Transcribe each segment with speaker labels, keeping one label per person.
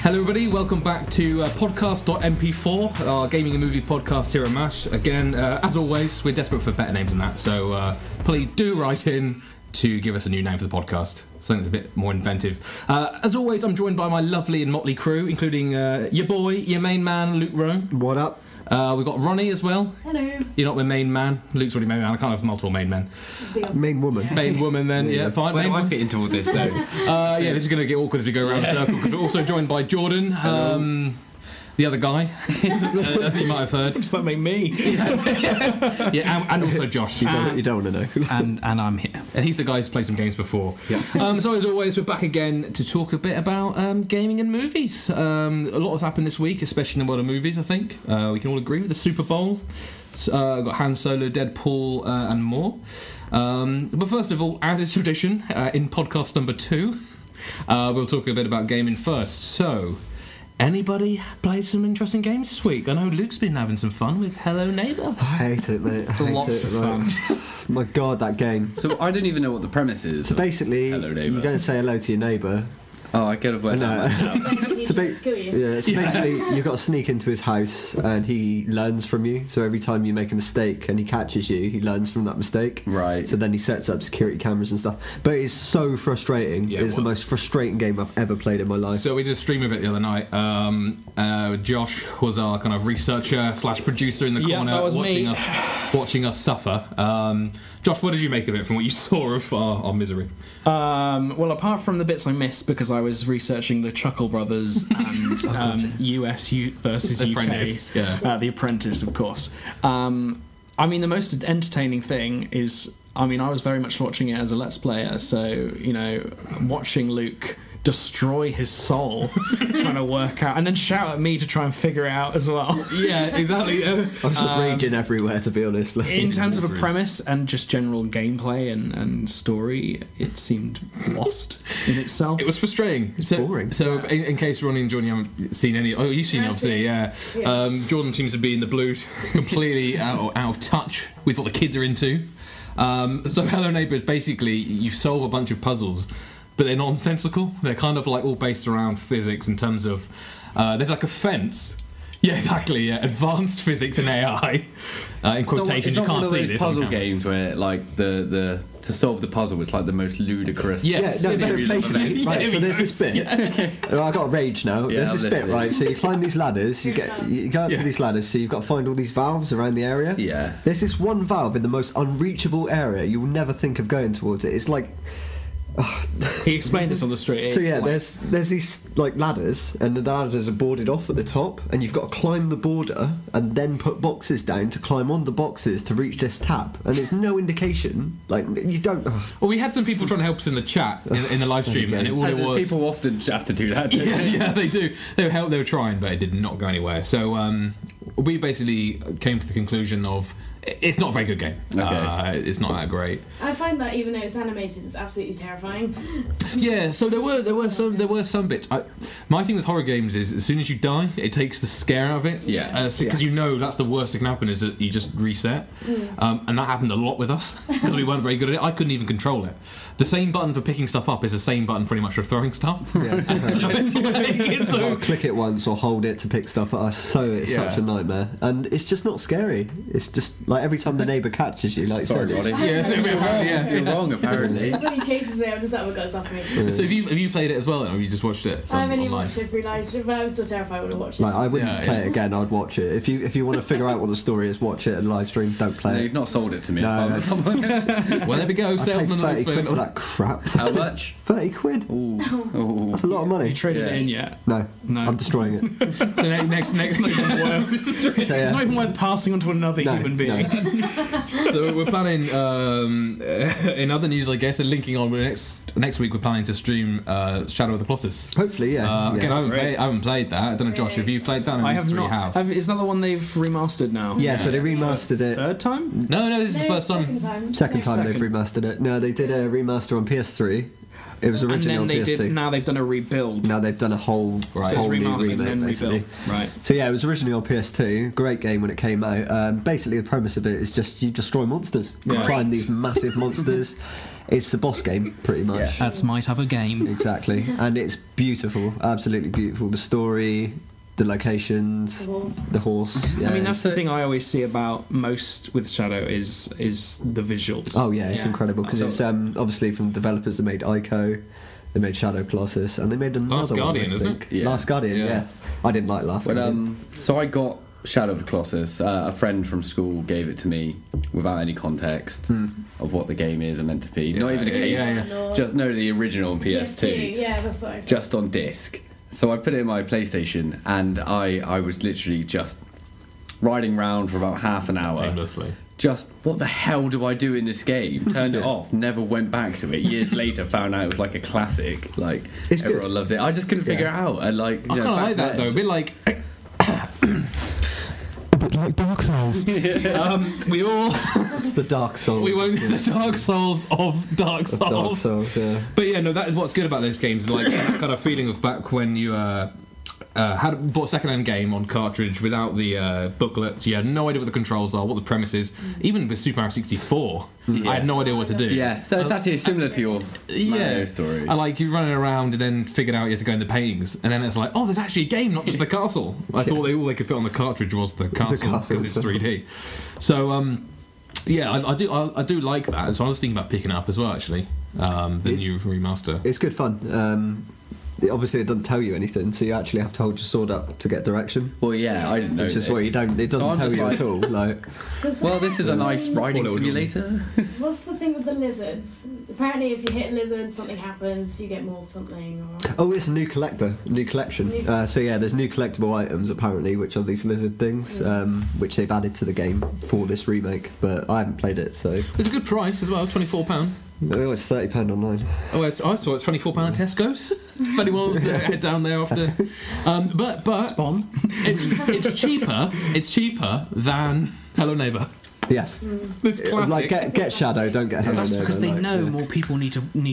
Speaker 1: Hello everybody, welcome back to Podcast.MP4, our gaming and movie podcast here at MASH. Again, as always, we're desperate for better names than that, so please do write in to give us a new name for the podcast, something that's a bit more inventive. As always, I'm joined by my lovely and motley crew, including your boy, your main man, Luke Rowe.
Speaker 2: What up?
Speaker 1: We've got Ronnie as well.
Speaker 3: Hello.
Speaker 1: You're not my main man. Luke's already main man. I can't have multiple main men.
Speaker 2: Main woman.
Speaker 3: Yeah.
Speaker 1: Main woman then, yeah, fine.
Speaker 4: Where
Speaker 1: main
Speaker 4: do I
Speaker 1: woman.
Speaker 4: fit into all this though?
Speaker 1: Yeah, this is going to get awkward as we go around the circle. We're also joined by Jordan, the other guy. I think you might have heard.
Speaker 5: Does that make me?
Speaker 1: Yeah, and also Josh.
Speaker 2: You don't want to know.
Speaker 5: and I'm here.
Speaker 1: And he's the guy who's played some games before.
Speaker 2: Yeah.
Speaker 1: So as always, we're back again to talk a bit about gaming and movies. A lot has happened this week, especially in the world of movies, I think. We can all agree with the Super Bowl. Got Han Solo, Deadpool, and more. But first of all, as is tradition, in podcast number 2, we'll talk a bit about gaming first. So, anybody played some interesting games this week? I know Luke's been having some fun with Hello Neighbour.
Speaker 2: I hate it, mate.
Speaker 5: Lots of fun.
Speaker 2: My God, that game.
Speaker 4: So I don't even know what the premise is.
Speaker 2: So basically,
Speaker 4: Hello, neighbour.
Speaker 2: you go and say hello to your neighbour.
Speaker 4: Oh, I could have worked
Speaker 2: No.
Speaker 4: that one out.
Speaker 3: So
Speaker 2: Basically, you've got to sneak into his house, and he learns from you. So every time you make a mistake and he catches you, he learns from that mistake.
Speaker 4: Right.
Speaker 2: So then he sets up security cameras and stuff. But it's so frustrating.
Speaker 1: Yeah, it
Speaker 2: It's the
Speaker 1: was.
Speaker 2: most frustrating game I've ever played in my life.
Speaker 1: So we did a stream of it the other night. Josh was our kind of researcher / producer in the
Speaker 5: Yeah,
Speaker 1: corner,
Speaker 5: that was
Speaker 1: watching
Speaker 5: me.
Speaker 1: watching us suffer. Josh, what did you make of it from what you saw of our misery?
Speaker 5: Well, apart from the bits I missed because I was researching the Chuckle Brothers and US versus
Speaker 1: Apprentice,
Speaker 5: UK,
Speaker 1: yeah.
Speaker 5: The Apprentice, of course. I mean, the most entertaining thing is, I mean, I was very much watching it as a Let's Player, so, you know, watching Luke destroy his soul trying to work out, and then shout at me to try and figure it out as well.
Speaker 1: Yeah, exactly.
Speaker 2: I was just raging everywhere, to be honest.
Speaker 5: In terms of a premise and just general gameplay and story, it seemed lost in itself.
Speaker 1: It was frustrating.
Speaker 2: It's boring.
Speaker 1: So, in case Ronnie and Jordan haven't seen any, oh, you've seen it,
Speaker 3: I've
Speaker 1: obviously,
Speaker 3: seen
Speaker 1: yeah.
Speaker 3: it. Yeah.
Speaker 1: Jordan seems to be in the blues, completely out of touch with what the kids are into. So, Hello Neighbour is basically you solve a bunch of puzzles, but they're nonsensical. They're kind of like all based around physics in terms of there's like a fence. Yeah, exactly. Yeah, advanced physics and AI. In quotations,
Speaker 4: It's
Speaker 1: you
Speaker 4: not
Speaker 1: can't
Speaker 4: one of
Speaker 1: see
Speaker 4: those
Speaker 1: this. on
Speaker 4: puzzle
Speaker 1: camera.
Speaker 4: games where like the to solve the puzzle was like the most ludicrous.
Speaker 1: Yes.
Speaker 2: Yeah, no,
Speaker 4: series of
Speaker 2: basically,
Speaker 4: events.
Speaker 2: right,
Speaker 1: Yeah,
Speaker 2: so there's
Speaker 1: because-
Speaker 2: this bit. I got a rage now.
Speaker 4: Yeah,
Speaker 2: There's this
Speaker 4: I'm
Speaker 2: bit,
Speaker 4: listening.
Speaker 2: right? So you climb these ladders, you go up
Speaker 1: Yeah.
Speaker 2: to these ladders, so you've got to find all these valves around the area.
Speaker 4: Yeah.
Speaker 2: There's this one valve in the most unreachable area. You will never think of going towards it. It's like,
Speaker 5: He explained this on the street.
Speaker 2: so yeah, there's these like ladders, and the ladders are boarded off at the top, and you've got to climb the border and then put boxes down to climb on the boxes to reach this tap. And it's no indication, like you don't.
Speaker 1: Well, we had some people trying to help us in the chat in the live stream, and all
Speaker 4: As
Speaker 1: it was.
Speaker 4: people often have to do that. don't
Speaker 1: Yeah,
Speaker 4: they?
Speaker 1: yeah, they do. They were trying, but it did not go anywhere. So we basically came to the conclusion of it's not a very good game.
Speaker 4: Okay.
Speaker 1: It's not that great.
Speaker 3: I find that even though it's animated, it's absolutely terrifying.
Speaker 1: Yeah. So there were some bits. My thing with horror games is as soon as you die, it takes the scare out of it.
Speaker 4: Yeah.
Speaker 1: Because you know that's the worst that can happen is that you just reset. And that happened a lot with us because we weren't very good at it. I couldn't even control it. The same button for picking stuff up is the same button pretty much for throwing stuff.
Speaker 2: Yeah,
Speaker 1: It's
Speaker 2: You've got to click it once or hold it to pick stuff up. So it's
Speaker 1: Yeah.
Speaker 2: such a nightmare, and it's just not scary. It's just like every time the neighbour catches you, like you
Speaker 4: Sorry,
Speaker 2: said,
Speaker 4: Roddy.
Speaker 1: Yeah, so we're wrong, yeah.
Speaker 4: You're wrong, apparently.
Speaker 3: It's when he chases me, I'm just like, oh my god, it's off me.
Speaker 1: So have you played it as well, then, or have you just watched it?
Speaker 3: I've only
Speaker 1: online?
Speaker 3: watched it through live stream, but I was still terrified when I watched it.
Speaker 2: like I wouldn't
Speaker 1: Yeah,
Speaker 2: play
Speaker 1: yeah.
Speaker 2: it again. I'd watch it. If you want to figure out what the story is, watch it and live stream. Don't play
Speaker 4: No,
Speaker 2: it.
Speaker 4: you've not sold it to me.
Speaker 2: No,
Speaker 1: Well, there we go.
Speaker 2: I paid
Speaker 1: Salesman
Speaker 2: 30 quid for that crap.
Speaker 4: How much?
Speaker 2: 30 quid.
Speaker 4: Ooh. Ooh.
Speaker 2: That's a lot of money.
Speaker 5: You traded
Speaker 4: Yeah.
Speaker 5: it in yet?
Speaker 2: No,
Speaker 5: No.
Speaker 2: I'm destroying it.
Speaker 1: So next.
Speaker 5: It's not even worth.
Speaker 2: So,
Speaker 5: It's not even worth passing on to another
Speaker 2: No,
Speaker 5: human being.
Speaker 1: So we're planning. In other news, I guess, and linking on with next week, we're planning to stream Shadow of the Colossus.
Speaker 2: Hopefully, yeah.
Speaker 1: Again,
Speaker 2: yeah.
Speaker 1: I haven't played that. I don't know, Josh, have you played that?
Speaker 5: I
Speaker 1: You
Speaker 5: have
Speaker 1: three
Speaker 5: not. Is that the one they've remastered now?
Speaker 2: Yeah, so they remastered it.
Speaker 5: Third time?
Speaker 1: No, this is the first time.
Speaker 2: Second time they've
Speaker 5: Second.
Speaker 2: remastered it. No, they did a remaster on PS3. It was
Speaker 5: And
Speaker 2: originally
Speaker 5: then
Speaker 2: on
Speaker 5: they
Speaker 2: PS2.
Speaker 5: did. Now they've done a rebuild.
Speaker 2: Now they've done a whole
Speaker 5: So it's
Speaker 2: new
Speaker 5: remastered
Speaker 2: remake,
Speaker 5: and then
Speaker 2: basically.
Speaker 5: rebuilt. Right.
Speaker 2: So yeah, it was originally on PS2. Great game when it came out. Basically, the premise of it is just you destroy monsters. You
Speaker 5: Yeah.
Speaker 2: climb these massive monsters. It's the boss game, pretty much.
Speaker 4: Yeah.
Speaker 5: That's my type of game.
Speaker 2: Exactly, and it's beautiful, absolutely beautiful. The story, the locations, the horse. Yeah.
Speaker 5: I mean, that's the thing I always see about most with Shadow is the visuals.
Speaker 2: Oh yeah, it's incredible because it's obviously from developers that made Ico, they made Shadow Colossus, and they made another
Speaker 1: Last Guardian,
Speaker 2: one, I
Speaker 1: isn't
Speaker 2: think.
Speaker 4: it? Yeah.
Speaker 2: Last Guardian, yeah. I didn't like Last Guardian.
Speaker 4: So I got Shadow of the Colossus. A friend from school gave it to me without any context of what the game is and meant to be. Not even a game. Just the original on PS2.
Speaker 3: Yeah, that's what I thought.
Speaker 4: Just on disc. So I put it in my PlayStation, and I was literally just riding around for about half an hour.
Speaker 1: Aimlessly.
Speaker 4: Just, what the hell do I do in this game? Turned it off, never went back to it. Years later, found out it was like a classic. Like,
Speaker 2: It's
Speaker 4: everyone
Speaker 2: good.
Speaker 4: loves it. I just couldn't figure it out. And like,
Speaker 1: I kind of like that though. A bit like. A bit like Dark Souls. We all.
Speaker 2: It's the Dark Souls.
Speaker 1: We won't. It's the Dark Souls of Dark Souls.
Speaker 2: Dark Souls, yeah.
Speaker 1: But yeah, no, that is what's good about those games. Like that kind of feeling of back when you bought a second-hand game on cartridge without the booklets. You had no idea what the controls are, what the premise is. Even with Super Mario 64, I had no idea what to do.
Speaker 4: Yeah, so it's actually similar to your Mario story.
Speaker 1: I like you running around and then figured out you had to go in the paintings, and then it's like, oh, there's actually a game, not just the castle. I thought all they could fit on the cartridge was the castle because it's 3D. So yeah, I do like that. So I was thinking about picking it up as well. Actually, the new remaster.
Speaker 2: It's good fun. Obviously, it doesn't tell you anything, so you actually have to hold your sword up to get direction.
Speaker 4: Well, yeah, I didn't know.
Speaker 2: Which is
Speaker 4: this.
Speaker 2: what you don't. It doesn't
Speaker 4: I'm
Speaker 2: tell
Speaker 4: just
Speaker 2: you
Speaker 4: like-
Speaker 2: at all. Like,
Speaker 4: Well, this is a nice riding
Speaker 1: Little
Speaker 4: simulator.
Speaker 3: What's the thing with the lizards? Apparently, if you hit lizards, something happens. Do you get more something? Or...
Speaker 2: oh, it's a new collection. So yeah, there's new collectible items apparently, which are these lizard things, which they've added to the game for this remake. But I haven't played it, so
Speaker 1: It's a good price as well, £24.
Speaker 2: oh, it's £30 online.
Speaker 1: Oh, I saw it's £24 at Tesco's. If anyone wants to head down there after. But
Speaker 5: Spawn.
Speaker 1: it's cheaper. It's cheaper than Hello Neighbour.
Speaker 2: Yes,
Speaker 1: It's classic.
Speaker 2: like get Shadow, don't get Hello
Speaker 5: That's
Speaker 2: Neighbour,
Speaker 5: because they
Speaker 2: like,
Speaker 5: know
Speaker 2: yeah.
Speaker 5: more people need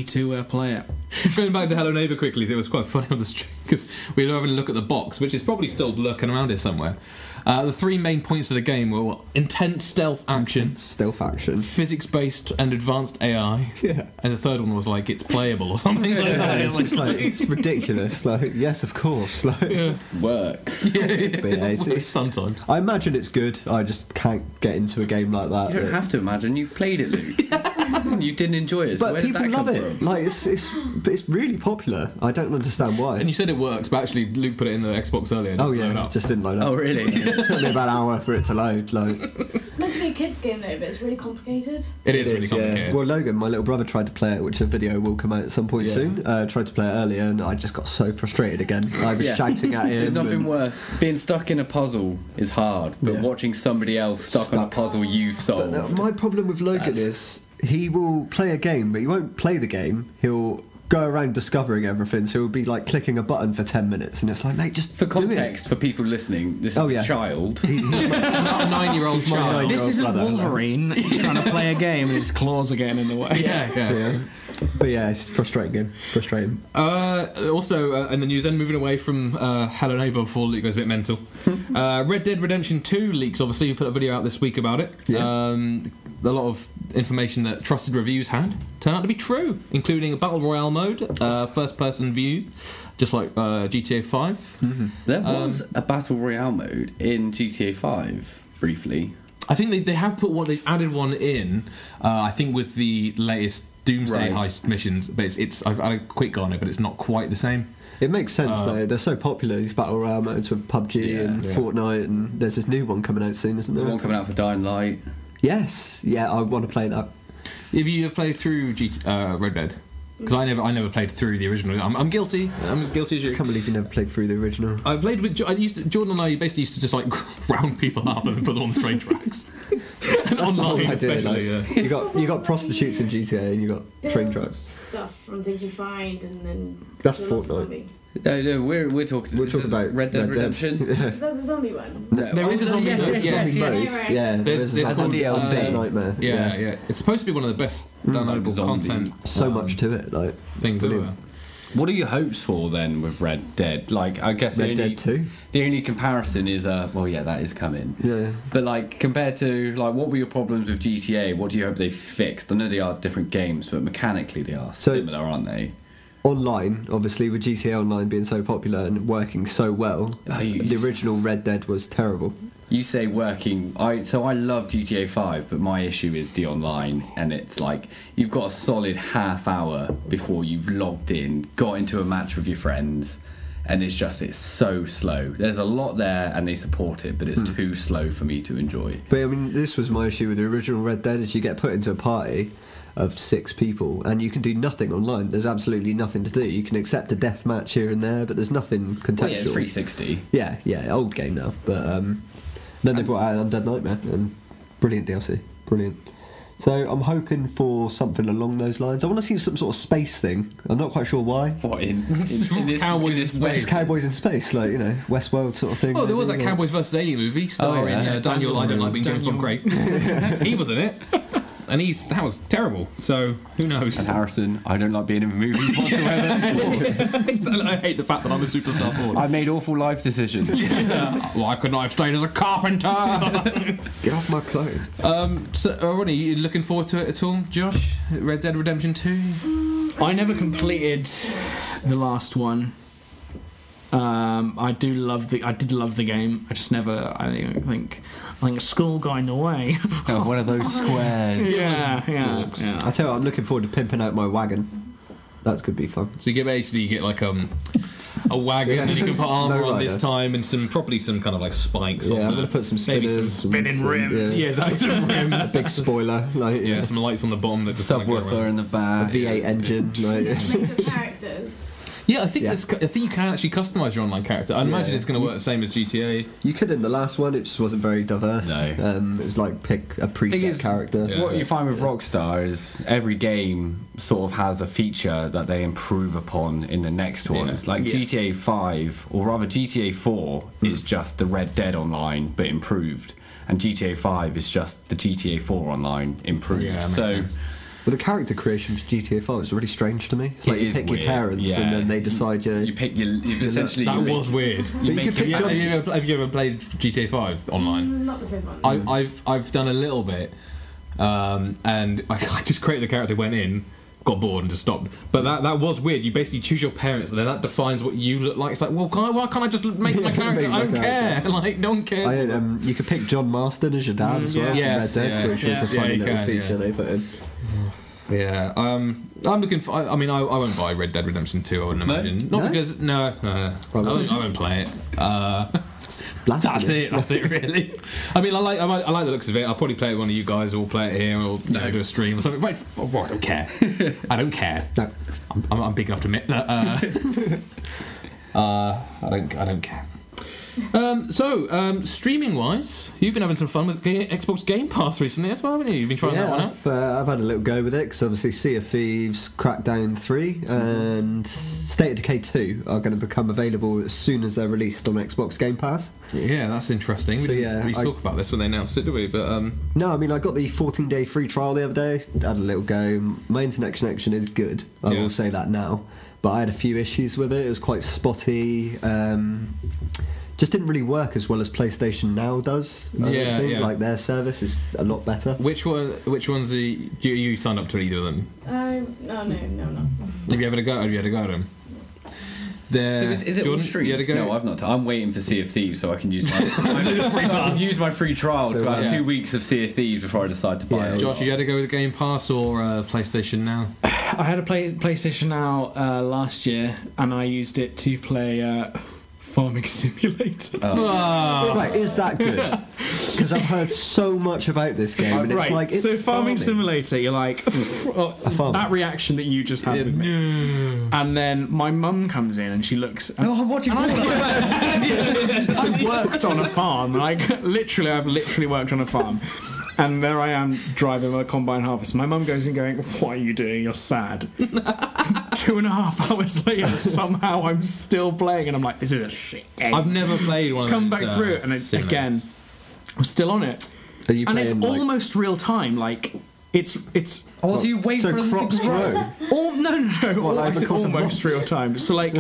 Speaker 5: to play it.
Speaker 1: Going back to Hello Neighbour quickly, it was quite funny on the street because we were having a look at the box, which is probably still lurking around here somewhere. The three main points of the game were intense stealth action,
Speaker 2: Stealth action.
Speaker 1: physics-based and advanced AI,
Speaker 2: Yeah.
Speaker 1: and the third one was like it's playable or something like that.
Speaker 2: It's just like it's ridiculous. Like, yes, of course. Like,
Speaker 1: Yeah.
Speaker 4: Works.
Speaker 2: but yeah, it's,
Speaker 1: Sometimes.
Speaker 2: I imagine it's good. I just can't get into a game like that.
Speaker 4: You don't have to imagine. You've played it, Luke. You didn't enjoy it. So
Speaker 2: But
Speaker 4: where did
Speaker 2: people
Speaker 4: that come
Speaker 2: love it.
Speaker 4: from?
Speaker 2: Like it's really popular. I don't understand why.
Speaker 1: And you said it works, but actually Luke put it in the Xbox earlier. And
Speaker 2: Oh
Speaker 1: it didn't load
Speaker 2: yeah,
Speaker 1: up.
Speaker 2: just didn't load up.
Speaker 4: Oh, really?
Speaker 2: It took me about an hour for it to load. Like
Speaker 3: It's meant to be a kids' game though, but it's really complicated.
Speaker 1: It is really
Speaker 2: yeah.
Speaker 1: complicated.
Speaker 2: Well, Logan, my little brother, tried to play it, which a video will come out at some point
Speaker 1: Yeah.
Speaker 2: soon. Tried to play it earlier, and I just got so frustrated again. I was
Speaker 4: Yeah.
Speaker 2: shouting at him.
Speaker 4: There's nothing
Speaker 2: and-
Speaker 4: worse. Being stuck in a puzzle is hard, but
Speaker 2: Yeah.
Speaker 4: watching somebody else stuck on a
Speaker 2: Stuck.
Speaker 4: puzzle you've
Speaker 2: But
Speaker 4: solved.
Speaker 2: my problem with Logan is he will play a game, but he won't play the game. He'll go around discovering everything, so he'll be like clicking a button for 10 minutes, and it's like, mate, just
Speaker 4: For
Speaker 2: do it.
Speaker 4: context, for people listening, this is
Speaker 2: Oh,
Speaker 4: a
Speaker 2: yeah.
Speaker 4: child.
Speaker 1: Not a 9-year-old child.
Speaker 5: This isn't
Speaker 2: brother.
Speaker 5: Wolverine trying to play a game and his claws are getting in the way.
Speaker 1: Yeah.
Speaker 2: Yeah. But yeah, it's a frustrating game. Frustrating.
Speaker 1: Also, in the news, then moving away from Hello Neighbour before Luke goes a bit mental. Red Dead Redemption 2 leaks. Obviously, you put a video out this week about it.
Speaker 2: Yeah.
Speaker 1: A lot of information that trusted reviews had turned out to be true, including a battle royale mode, first-person view, just like GTA 5.
Speaker 4: There was a battle royale mode in GTA 5 briefly.
Speaker 1: I think they have put one. They've added one in. I think with the latest Doomsday
Speaker 4: Right.
Speaker 1: heist missions, but it's I've had a quick go on it, but it's not quite the same.
Speaker 2: It makes sense though. They're so popular, these battle royale modes with PUBG and
Speaker 1: Yeah.
Speaker 2: Fortnite, and there's this new one coming out soon, isn't
Speaker 4: The
Speaker 2: there?
Speaker 4: one coming out for Dying Light.
Speaker 2: Yes. Yeah, I want to play that.
Speaker 1: Have you played through Red Dead? Because I never played through the original. I'm guilty. I'm as guilty as you.
Speaker 2: I can't believe you never played through the original.
Speaker 1: I played with. Jordan and I basically used to just like round people up and put them on the train tracks. And
Speaker 2: That's the whole
Speaker 1: online,
Speaker 2: idea,
Speaker 1: especially.
Speaker 2: like,
Speaker 1: Yeah.
Speaker 2: you got prostitutes in GTA and you got train
Speaker 3: Build
Speaker 2: drives.
Speaker 3: stuff from things you find, and then
Speaker 2: That's
Speaker 3: do lots of
Speaker 2: Fortnite.
Speaker 3: zombie.
Speaker 4: No, we're talking.
Speaker 2: We're
Speaker 4: is
Speaker 2: talking
Speaker 4: it
Speaker 2: about
Speaker 4: Red Dead Redemption.
Speaker 3: Is that the zombie one?
Speaker 4: No.
Speaker 1: There is a zombie
Speaker 4: yes,
Speaker 1: mode,
Speaker 4: yes,
Speaker 1: yeah.
Speaker 4: yes,
Speaker 2: Zombie
Speaker 4: yes.
Speaker 2: mode.
Speaker 3: right.
Speaker 2: Yeah,
Speaker 1: There's
Speaker 2: there's
Speaker 1: called,
Speaker 2: Undead Nightmare.
Speaker 1: Yeah. It's supposed to be one of the best downloadable
Speaker 4: Zombie.
Speaker 1: content.
Speaker 2: So much to it, like
Speaker 1: things
Speaker 2: brilliant.
Speaker 1: ever.
Speaker 4: What are your hopes for then with Red Dead? Like, I guess
Speaker 2: Red Dead 2.
Speaker 4: The only comparison is, well, yeah, that is coming.
Speaker 2: Yeah.
Speaker 4: But like, compared to like, what were your problems with GTA? What do you hope they fixed? I know they are different games, but mechanically they are similar, aren't they?
Speaker 2: Online, obviously, with GTA Online being so popular and working so well, the original Red Dead was terrible.
Speaker 4: You say working, so I love GTA 5, but my issue is the online, and it's like you've got a solid half hour before you've logged in, got into a match with your friends, and it's so slow. There's a lot there, and they support it, but it's too slow for me to enjoy.
Speaker 2: But I mean, this was my issue with the original Red Dead: is you get put into a party of 6 people, and you can do nothing online. There's absolutely nothing to do. You can accept a death match here and there, but there's nothing contextual.
Speaker 4: Well, yeah, it's 360.
Speaker 2: Yeah, old game now, but. Then they brought out Undead Nightmare, and brilliant DLC, brilliant. So I'm hoping for something along those lines. I want to see some sort of space thing. I'm not quite sure why.
Speaker 4: What, in this Cowboys in space?
Speaker 2: It's Cowboys in space, like, Westworld sort of thing.
Speaker 1: Oh, there was that Cowboys vs Alien movie starring Daniel. I don't like being James Bond. Great. He was in it. And that was terrible, so who knows?
Speaker 4: And Harrison, I don't like being in movies whatsoever.
Speaker 1: I hate the fact that I'm a superstar forward.
Speaker 4: I made awful life decisions.
Speaker 1: Well, I could not have stayed as a carpenter.
Speaker 2: Get off my clothes.
Speaker 1: So, Ronnie, you looking forward to it at all, Josh? Red Dead Redemption 2?
Speaker 5: I never completed the last one. I did love the game. I just never. I think a school going away.
Speaker 4: One of those squares.
Speaker 5: Yeah.
Speaker 2: I tell you what, I'm looking forward to pimping out my wagon. That's gonna be fun.
Speaker 1: So you get like a wagon and you can put armour on this time and probably some kind of like spikes on.
Speaker 2: I'm gonna put some spinners,
Speaker 1: maybe some spinning rims.
Speaker 5: Yeah,
Speaker 1: some rims.
Speaker 2: A big spoiler,
Speaker 1: some lights on the bottom that just
Speaker 4: subwoofer in the back.
Speaker 2: A V8 engine.
Speaker 3: Make the characters.
Speaker 1: Yeah, I think you can actually customise your online character. I imagine it's going to work the same as GTA.
Speaker 2: You could in the last one, it just wasn't very diverse.
Speaker 4: No.
Speaker 2: It was like pick a preset character.
Speaker 4: Yeah. What you find with Rockstar is every game sort of has a feature that they improve upon in the next one.
Speaker 1: Yeah.
Speaker 4: Like GTA 5, or rather GTA 4 is just the Red Dead Online but improved. And GTA 5 is just the GTA 4 Online improved.
Speaker 1: Yeah,
Speaker 4: so...
Speaker 2: Well, the character creation for GTA 5 is really strange to me. It's like you pick your parents and then they decide you
Speaker 4: pick your... essentially...
Speaker 1: That was weird. Have you ever played GTA 5 online?
Speaker 3: Not the fifth one.
Speaker 1: I've done a little bit, and I just created the character, went in, got bored and just stopped. But that was weird. You basically choose your parents and then that defines what you look like. It's like, well, why can't I just make my character? I don't care. Like, no one cares.
Speaker 2: You could pick John Marston as your dad as well.
Speaker 1: Yes,
Speaker 2: Red Dead, which is a funny little feature they put in.
Speaker 1: Yeah, I'm looking for. I mean, I won't buy Red Dead Redemption 2. I wouldn't imagine. Because I won't play it. That's it, really. I mean, I like the looks of it. I'll probably play it with one of you guys, or play it here, or do a stream or something. Right, I don't care. I don't care.
Speaker 2: No.
Speaker 1: I'm big enough to admit that. I don't care. Streaming wise, you've been having some fun with Xbox Game Pass recently as well, haven't you? You've been trying that one out?
Speaker 2: I've had a little go with it because obviously Sea of Thieves, Crackdown 3 and State of Decay 2 are going to become available as soon as they're released on Xbox Game Pass.
Speaker 1: Yeah, that's interesting. We didn't really talk about this when they announced it, did we? But
Speaker 2: no, I mean, I got the 14-day free trial the other day, had a little go. My internet connection is good, I will say that now, but I had a few issues with it. It was quite spotty. Just didn't really work as well as PlayStation Now does. I don't think. Like their service is a lot better.
Speaker 1: Which ones are you signed up to either of them?
Speaker 3: No.
Speaker 1: Have you had a go at them?
Speaker 4: So is it on stream? No, I've not. I'm waiting for Sea of Thieves so I can use my free trial to have 2 weeks of Sea of Thieves before I decide to buy it.
Speaker 1: Josh, you had to go with the Game Pass or PlayStation Now?
Speaker 5: I had a PlayStation Now last year, and I used it to play Farming Simulator.
Speaker 2: Right, is that good? Because I've heard so much about this game, and it's like it's
Speaker 5: so Farming Simulator. You're like that reaction that you just had with me, and then my mum comes in and she looks.
Speaker 4: I'm watching.
Speaker 5: I've worked on a farm. I've literally worked on a farm. And there I am driving my combine harvest. My mum goes in going, "What are you doing? You're sad." 2.5 hours later, somehow I'm still playing, and I'm like, "This is a shit game."
Speaker 1: I've never played one.
Speaker 5: Come back through it, and it's, again, I'm still on it. And it's almost real time. Like it's
Speaker 4: Oh, so you wait
Speaker 2: So
Speaker 4: for them
Speaker 2: crops
Speaker 4: to grow.
Speaker 2: grow.
Speaker 5: no.
Speaker 2: over the course of
Speaker 5: Almost
Speaker 2: months?
Speaker 5: real time. So like,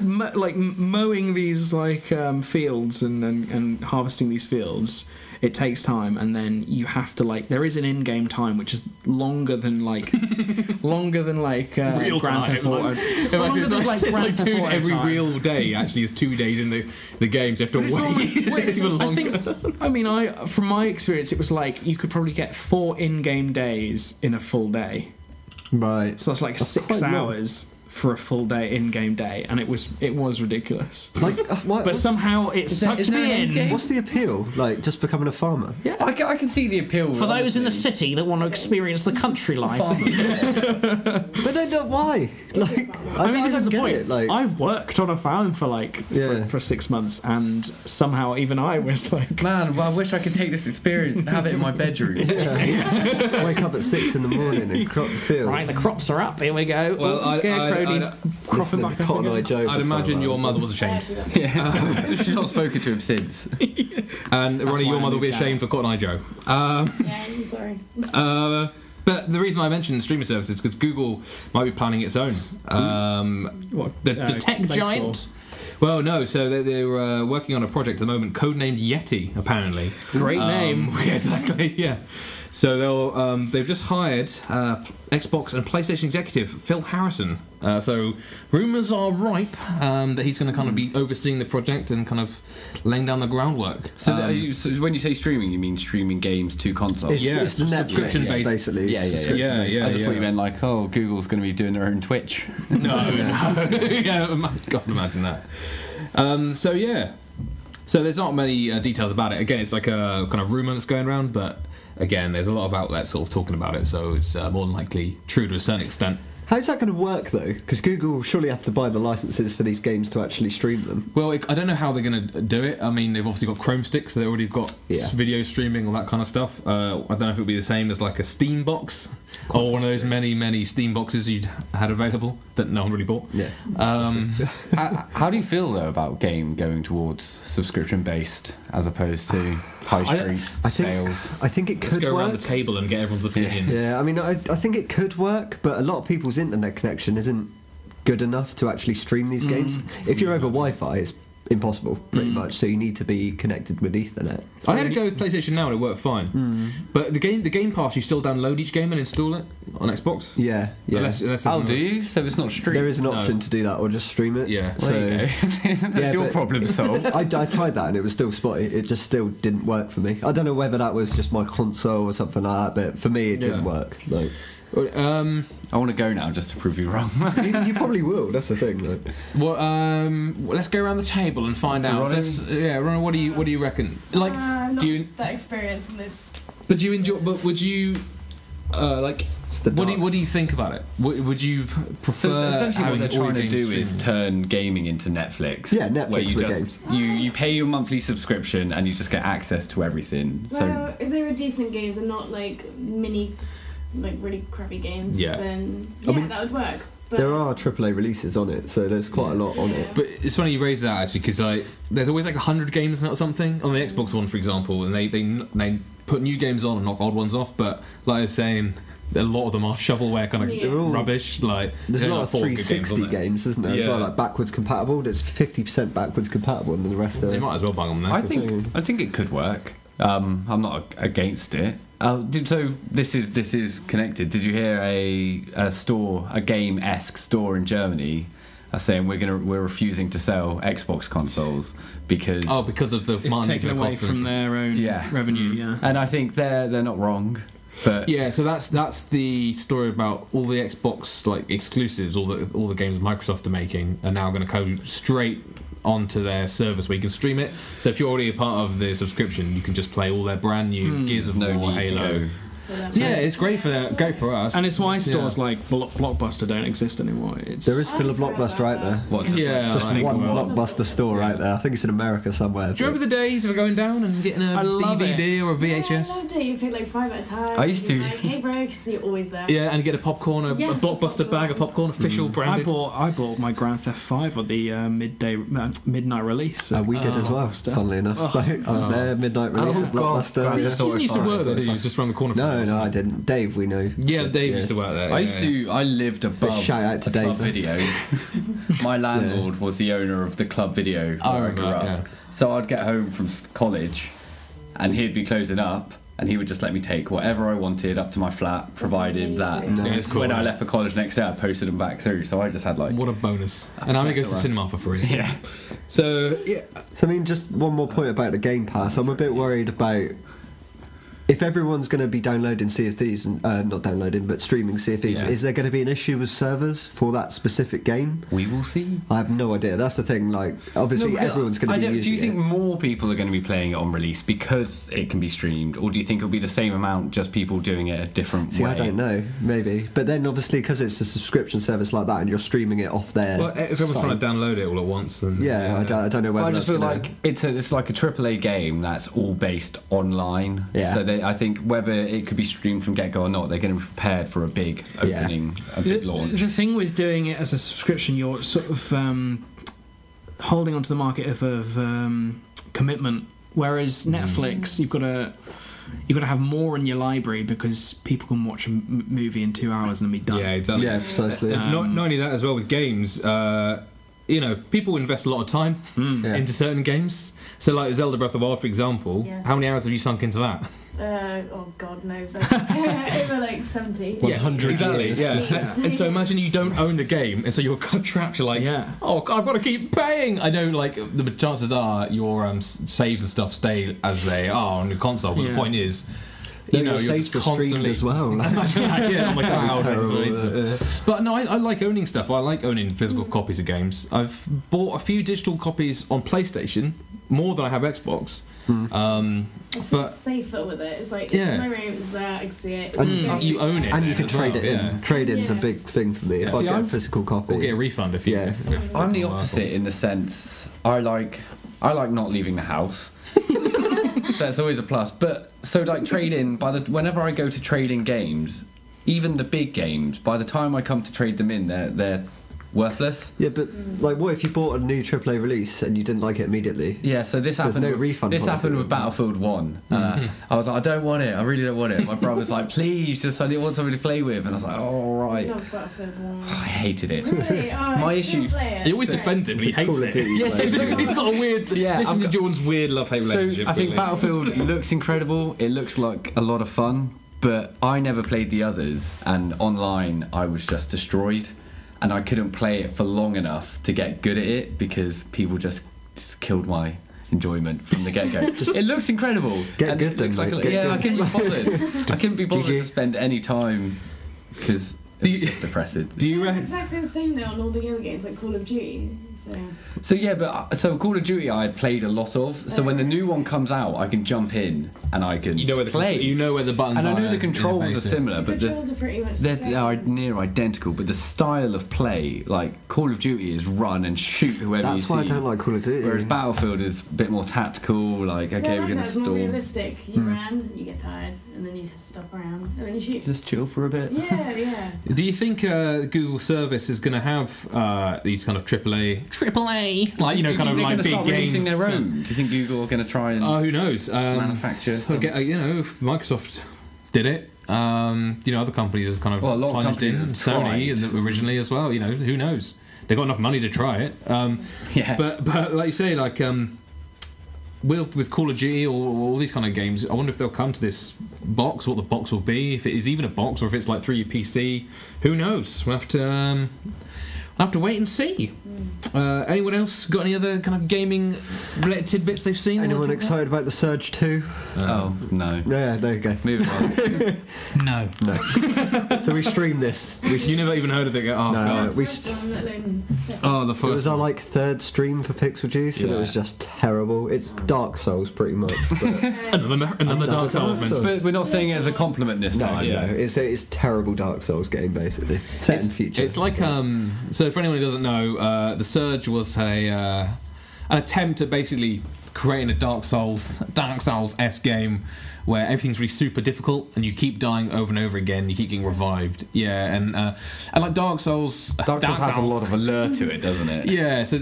Speaker 5: mowing these like fields and harvesting these fields. It takes time, and then you have to like. There is an in-game time which is longer than like
Speaker 1: Real
Speaker 5: Grand Theft
Speaker 1: time.
Speaker 5: Auto.
Speaker 1: Imagine
Speaker 5: Longer
Speaker 1: it's
Speaker 5: than,
Speaker 1: like
Speaker 5: Grand Theft Auto
Speaker 1: every
Speaker 5: time.
Speaker 1: real day actually is 2 days in the games. You have to
Speaker 5: But it's
Speaker 1: wait.
Speaker 5: almost-
Speaker 1: It's even longer.
Speaker 5: I mean, from my experience, it was like you could probably get 4 in-game days in a full day.
Speaker 2: Right.
Speaker 5: So that's like
Speaker 2: That's
Speaker 5: 6
Speaker 2: quite long.
Speaker 5: hours for a full day in-game day, and it was ridiculous.
Speaker 2: Like,
Speaker 5: But somehow it sucked
Speaker 4: is there
Speaker 5: me
Speaker 4: an
Speaker 5: in.
Speaker 4: end game?
Speaker 2: what's the appeal? Like, just becoming a farmer?
Speaker 4: I can see the appeal.
Speaker 5: For those in the city that want to experience the country life.
Speaker 2: But I don't. Why? Like,
Speaker 5: I mean, this is
Speaker 2: don't
Speaker 5: the
Speaker 2: get
Speaker 5: point.
Speaker 2: it, like,
Speaker 5: I've worked on a farm for like
Speaker 2: Yeah.
Speaker 5: for 6 months, and somehow even I was like,
Speaker 4: Man, well, I wish I could take this experience and have it in my bedroom.
Speaker 2: wake up at 6 in the morning and crop the field.
Speaker 5: right, the crops are up. Here we go.
Speaker 1: Well,
Speaker 5: Oh, Scarecrow
Speaker 1: I'd-
Speaker 5: needs cropping
Speaker 2: Listening
Speaker 5: back
Speaker 2: to
Speaker 5: up
Speaker 2: Cotton Eye
Speaker 5: again.
Speaker 2: Joe.
Speaker 1: I'd
Speaker 2: for 12
Speaker 1: imagine your
Speaker 2: hours.
Speaker 1: mother was ashamed.
Speaker 4: She's not spoken to him since.
Speaker 1: And Ronnie,
Speaker 5: why
Speaker 1: your
Speaker 5: I
Speaker 1: mother will be
Speaker 5: moved out.
Speaker 1: ashamed for Cotton Eye Joe.
Speaker 3: Yeah, I'm sorry.
Speaker 1: But the reason I mentioned streaming services is because Google might be planning its own.
Speaker 5: What,
Speaker 1: The tech
Speaker 5: Play
Speaker 1: giant.
Speaker 5: Store.
Speaker 1: Well, no. So they're working on a project at the moment, codenamed Yeti, apparently.
Speaker 5: Great name.
Speaker 1: Yeah, exactly. Yeah. So they've just hired Xbox and PlayStation executive Phil Harrison. So rumours are ripe that he's going to kind of be overseeing the project and kind of laying down the groundwork.
Speaker 4: So, so when you say streaming, you mean streaming games to consoles?
Speaker 2: It's,
Speaker 1: Yeah,
Speaker 2: it's Netflix,
Speaker 1: subscription-based.
Speaker 2: basically.
Speaker 4: Yeah.
Speaker 1: Yeah,
Speaker 4: I just thought you meant like, oh, Google's going to be doing their own Twitch.
Speaker 1: No. Yeah, God, imagine that. So yeah. So there's not many details about it. Again, it's like a kind of rumour that's going around, but again, there's a lot of outlets sort of talking about it, so it's more than likely true to a certain extent.
Speaker 2: How's that going to work though? Because Google surely have to buy the licenses for these games to actually stream them.
Speaker 1: Well, I don't know how they're going to do it. I mean, they've obviously got Chrome sticks, so they've already got video streaming, all that kind of stuff. I don't know if it'll be the same as like a Steam box, or one of those many Steam boxes you'd had available that no one really bought.
Speaker 2: Yeah.
Speaker 4: How do you feel though about game going towards subscription based as opposed to high street sales?
Speaker 2: I think it
Speaker 1: Let's
Speaker 2: could
Speaker 1: go
Speaker 2: work.
Speaker 1: around the table and get everyone's opinions.
Speaker 2: Yeah, I mean, I think it could work, but a lot of people's internet connection isn't good enough to actually stream these games. If you're over Wi-Fi, it's impossible, pretty much. So you need to be connected with Ethernet.
Speaker 1: I had to go with PlayStation Now and it worked fine. But the Game Pass, you still download each game and install it on Xbox.
Speaker 2: Yeah.
Speaker 1: Unless
Speaker 4: Oh, do you? So it's not streamed?
Speaker 2: There is an option to do that, or just stream it.
Speaker 1: Yeah.
Speaker 2: So
Speaker 4: There you go. That's your
Speaker 2: but-
Speaker 4: problem solved.
Speaker 2: I tried that and it was still spotty. It just still didn't work for me. I don't know whether that was just my console or something like that, but for me it didn't work. Like,
Speaker 4: I want to go now just to prove you wrong.
Speaker 2: you probably will. That's the thing. Like.
Speaker 1: well, let's go around the table and find out. Ron, what do you reckon? Like,
Speaker 3: Not
Speaker 1: do you?
Speaker 3: that experience in this.
Speaker 1: But do you enjoy? But would you? Like,
Speaker 2: It's the
Speaker 1: what
Speaker 2: darks.
Speaker 1: do you think about it? Would you prefer?
Speaker 4: So essentially, what
Speaker 1: having
Speaker 4: they're
Speaker 1: all
Speaker 4: trying to
Speaker 1: games
Speaker 4: do is
Speaker 1: streamed?
Speaker 4: turn gaming into Netflix.
Speaker 2: Yeah, Netflix
Speaker 4: where you
Speaker 2: for
Speaker 4: just
Speaker 2: games.
Speaker 4: you pay your monthly subscription and you just get access to everything.
Speaker 3: Well, if they were decent games and not like mini, like really crappy games,
Speaker 1: Yeah.
Speaker 3: then
Speaker 2: I mean,
Speaker 3: that would work. But
Speaker 2: There are AAA releases on it, so there's quite a lot on it.
Speaker 1: But it's funny you raise that actually, because like there's always like 100 games or something on the Xbox One, for example, and they put new games on and knock old ones off. But like I was saying, a lot of them are shovelware kind of
Speaker 3: Yeah. They're
Speaker 2: all-
Speaker 1: rubbish. Like
Speaker 2: There's a lot of
Speaker 1: 4 good
Speaker 2: 360
Speaker 1: on there.
Speaker 2: games, isn't there? As
Speaker 1: Yeah.
Speaker 2: well, like backwards compatible. There's 50% backwards compatible, and then the rest
Speaker 1: They
Speaker 2: are.
Speaker 1: might as well bang them there.
Speaker 4: I think it could work. I'm not against it. So this is connected. Did you hear a game-esque store in Germany saying we're refusing to sell Xbox consoles because
Speaker 1: because of the
Speaker 5: It's
Speaker 1: money
Speaker 5: taken
Speaker 1: that
Speaker 5: away
Speaker 1: cost them.
Speaker 5: from their own revenue. Yeah.
Speaker 4: and I think they're not wrong. But
Speaker 1: Yeah, so that's the story about all the Xbox like exclusives, all the games Microsoft are making are now going to go straight onto their service where you can stream it. So if you're already a part of the subscription, you can just play all their brand new Gears of
Speaker 4: no
Speaker 1: War,
Speaker 4: need to
Speaker 1: Halo.
Speaker 4: go.
Speaker 3: for them.
Speaker 1: Yeah, it's great for us.
Speaker 5: And it's why stores like Blockbuster don't exist anymore. It's
Speaker 2: There is still a Blockbuster out there.
Speaker 4: What?
Speaker 1: Yeah,
Speaker 2: Just
Speaker 1: I think
Speaker 2: one
Speaker 1: well.
Speaker 2: Blockbuster store right there. I think it's in America somewhere.
Speaker 1: Do you remember the days of going down and getting a
Speaker 5: I love
Speaker 1: DVD or a
Speaker 3: Yeah, I
Speaker 1: VHS?
Speaker 3: loved it. You pick like 5 at a time.
Speaker 4: I used to.
Speaker 3: You're like, hey bro, just you're always there.
Speaker 1: Yeah, and get a popcorn, a
Speaker 3: Yes,
Speaker 1: Blockbuster bag of popcorn, official branded.
Speaker 5: I bought my Grand Theft 5 on the midnight release.
Speaker 2: We did as well,
Speaker 5: Blockbuster.
Speaker 2: funnily enough. Like, I was there, midnight release of Blockbuster.
Speaker 4: Grand
Speaker 2: yeah.
Speaker 4: Theft
Speaker 1: You
Speaker 4: Auto
Speaker 1: didn't used to
Speaker 4: 5.
Speaker 1: work there, did you? Just around the corner from
Speaker 2: No, I didn't. Dave, we know.
Speaker 1: Yeah, Dave used to work there.
Speaker 4: I lived above
Speaker 2: shout out to
Speaker 4: a club
Speaker 2: Dave.
Speaker 4: video. My landlord was the owner of the club video where I grew up.
Speaker 1: yeah.
Speaker 4: So I'd get home from college and he'd be closing up and he would just let me take whatever I wanted up to my flat, provided that
Speaker 3: amazing.
Speaker 1: Yeah, it's cool,
Speaker 4: when I
Speaker 1: right?
Speaker 4: left for college next day I posted them back through. So I just had like...
Speaker 1: What a bonus. And I'm going to go to the cinema for free.
Speaker 4: Yeah.
Speaker 1: So, yeah.
Speaker 2: So, I mean, just one more point about the Game Pass. I'm a bit worried about if everyone's going to be downloading Sea of Thieves, and not downloading, but streaming Sea of Thieves,
Speaker 1: Yeah.
Speaker 2: is there going to be an issue with servers for that specific game?
Speaker 4: We will see.
Speaker 2: I have no idea. That's the thing. Like, obviously,
Speaker 4: because
Speaker 2: everyone's going to be using
Speaker 4: Do you think
Speaker 2: it.
Speaker 4: more people are going to be playing it on release because it can be streamed, or do you think it'll be the same amount, just people doing it a different
Speaker 2: See,
Speaker 4: way?
Speaker 2: I don't know. Maybe, but then obviously because it's a subscription service like that, and you're streaming it off there.
Speaker 1: Well, if everyone's trying to download it all at once, and
Speaker 2: yeah, I don't know whether
Speaker 4: I just
Speaker 2: that's
Speaker 4: feel
Speaker 2: gonna-
Speaker 4: like it's like a AAA game that's all based online.
Speaker 2: Yeah.
Speaker 4: So I think whether it could be streamed from get go or not, they're going to be prepared for a big opening, a big launch.
Speaker 5: The thing with doing it as a subscription, you're sort of holding onto the market of commitment. Whereas Netflix, you've got to have more in your library because people can watch a movie in 2 hours and then be done.
Speaker 1: Yeah, exactly.
Speaker 2: Yeah, precisely.
Speaker 1: Not only that, as well with games, people invest a lot of time
Speaker 2: Yeah.
Speaker 1: into certain games. So, like Zelda Breath of the Wild, for example,
Speaker 3: Yes.
Speaker 1: how many hours have you sunk into that?
Speaker 3: Oh God knows. Over like 70.
Speaker 2: 100
Speaker 1: exactly.
Speaker 2: years.
Speaker 1: Yeah.
Speaker 3: Jeez.
Speaker 1: And so imagine you don't own the game, and so you're trapped. You're like,
Speaker 5: Yeah.
Speaker 1: oh, I've got to keep paying. I know, like the chances are your saves and stuff stay as they are on the console. But the
Speaker 5: Yeah.
Speaker 1: point is,
Speaker 2: Your
Speaker 1: you're
Speaker 2: saves
Speaker 1: just
Speaker 2: are streamed
Speaker 1: constantly
Speaker 2: as well.
Speaker 1: yeah, oh my god,
Speaker 2: Terrible.
Speaker 1: But no, I like owning stuff. I like owning physical copies of games. I've bought a few digital copies on PlayStation, more than I have Xbox.
Speaker 3: I feel
Speaker 1: But
Speaker 3: safer with it. It's like,
Speaker 1: Yeah.
Speaker 3: it's in my room, it's there, I can see it. It's
Speaker 2: And
Speaker 3: in the
Speaker 1: you
Speaker 3: game.
Speaker 1: own it.
Speaker 2: And you
Speaker 1: then
Speaker 2: can
Speaker 1: as
Speaker 2: trade
Speaker 1: well,
Speaker 2: it in.
Speaker 1: yeah.
Speaker 2: Trade-in's a
Speaker 3: Yeah.
Speaker 2: big thing for me. If
Speaker 1: Yeah.
Speaker 2: I
Speaker 4: See,
Speaker 2: get a
Speaker 4: I'm-
Speaker 2: physical copy.
Speaker 1: Or get a refund if you.
Speaker 2: Yeah.
Speaker 1: if
Speaker 4: I'm the
Speaker 1: it's
Speaker 4: opposite in the sense I like not leaving the house. So it's always a plus. But so like trade in whenever I go to trade in games, even the big games, by the time I come to trade them in, they're worthless.
Speaker 2: Yeah, but like, what if you bought a new AAA release and you didn't like it immediately?
Speaker 4: Yeah, so this
Speaker 2: There's
Speaker 4: happened.
Speaker 2: no refund
Speaker 4: This
Speaker 2: policy.
Speaker 4: happened with Battlefield 1. I was like, I don't want it. I really don't want it. My brother's like, please, just I didn't want somebody to play with, and I was like, oh, all
Speaker 3: I
Speaker 4: right.
Speaker 3: love Battlefield 1.
Speaker 4: I hated it.
Speaker 3: Really? Oh,
Speaker 4: My
Speaker 3: I still
Speaker 4: issue-
Speaker 3: play it.
Speaker 1: He always
Speaker 3: So-
Speaker 1: defends it, but he
Speaker 2: It's a
Speaker 1: hates
Speaker 2: Call of
Speaker 1: it.
Speaker 2: Duty,
Speaker 1: Yes,
Speaker 2: like-
Speaker 1: it's got a weird.
Speaker 4: Yeah,
Speaker 1: listen
Speaker 4: I've
Speaker 1: to
Speaker 4: got-
Speaker 1: Jordan's weird love-hate
Speaker 4: So
Speaker 1: relationship.
Speaker 4: I think
Speaker 1: really.
Speaker 4: Battlefield looks incredible. It looks like a lot of fun, but I never played the others, and online I was just destroyed, and I couldn't play it for long enough to get good at it because people just killed my enjoyment from the get-go. It looks incredible.
Speaker 2: Get
Speaker 4: and
Speaker 2: good
Speaker 4: it looks
Speaker 2: then,
Speaker 4: like
Speaker 2: mate, get
Speaker 4: I
Speaker 2: good.
Speaker 4: couldn't be bothered. I couldn't be bothered
Speaker 2: GG.
Speaker 4: to spend any time because it was just depressing.
Speaker 1: Do you
Speaker 3: It's
Speaker 1: reckon?
Speaker 3: exactly the same though on all the other games like Call of Duty. So
Speaker 4: So yeah, but so Call of Duty I had played a lot of. So when the new one comes out, I can jump in and I can
Speaker 1: You know where the
Speaker 4: play.
Speaker 1: you know where the buttons
Speaker 4: and I
Speaker 1: are.
Speaker 4: know the controls are
Speaker 1: interfacing.
Speaker 4: similar, but the
Speaker 3: controls are pretty much the
Speaker 4: they are
Speaker 3: same.
Speaker 4: near identical. But the style of play, like Call of Duty, is run and shoot whoever
Speaker 2: That's
Speaker 4: you
Speaker 2: why I
Speaker 4: see.
Speaker 2: don't like Call of Duty.
Speaker 4: Whereas Battlefield is a bit more tactical. Like,
Speaker 3: So
Speaker 4: okay,
Speaker 3: I
Speaker 4: we're
Speaker 3: like
Speaker 4: gonna
Speaker 3: that. It's more
Speaker 4: storm.
Speaker 3: realistic. You ran, you get tired, and then you just stop around, and then you shoot.
Speaker 4: Just chill for a bit.
Speaker 3: Yeah, yeah.
Speaker 1: Do you think Google Service is going to have these kind of AAA, like
Speaker 4: Do you
Speaker 1: kind
Speaker 4: think
Speaker 1: of
Speaker 4: they're
Speaker 1: like
Speaker 4: gonna
Speaker 1: big
Speaker 4: start
Speaker 1: games?
Speaker 4: releasing their own? Do you think Google are going to try and
Speaker 1: Oh, who knows?
Speaker 4: manufacture?
Speaker 1: So
Speaker 4: some-
Speaker 1: if Microsoft did it. Other companies have kind of
Speaker 4: Well, a lot of
Speaker 1: plunged in.
Speaker 4: companies have
Speaker 1: Sony
Speaker 4: tried.
Speaker 1: originally as well. Who knows? They've got enough money to try it.
Speaker 4: Yeah.
Speaker 1: But like you say, like with Call of Duty or all these kind of games, I wonder if they'll come to this box, what the box will be, if it is even a box or if it's like through your PC. Who knows? We'll have to wait and see. Anyone else got any other kind of gaming related tidbits they've seen?
Speaker 2: Anyone excited about the Surge 2?
Speaker 4: Oh no.
Speaker 2: Yeah, there you go.
Speaker 4: Moving on.
Speaker 5: No.
Speaker 2: No. So we streamed this.
Speaker 1: You never even heard of it? Oh,
Speaker 2: No,
Speaker 1: God.
Speaker 2: we
Speaker 3: First one, let alone second.
Speaker 1: Oh, the
Speaker 2: It
Speaker 1: first
Speaker 2: was our like third stream for Pixel Juice, and
Speaker 1: Yeah.
Speaker 2: it was just terrible. It's Dark Souls pretty much. But
Speaker 1: another Dark Souls
Speaker 2: Dark
Speaker 1: mention.
Speaker 4: But we're not saying it as a compliment this
Speaker 2: no,
Speaker 4: time.
Speaker 1: yeah.
Speaker 2: no, it's terrible Dark Souls game basically. Set in future.
Speaker 1: It's like so for anyone who doesn't know, the Surge was an attempt at basically creating a Dark Souls-esque game where everything's really super difficult and you keep dying over and over again. You keep getting revived. Yeah, and like Dark Souls.
Speaker 4: Dark Souls has a lot of allure to it, doesn't it?
Speaker 1: Yeah, so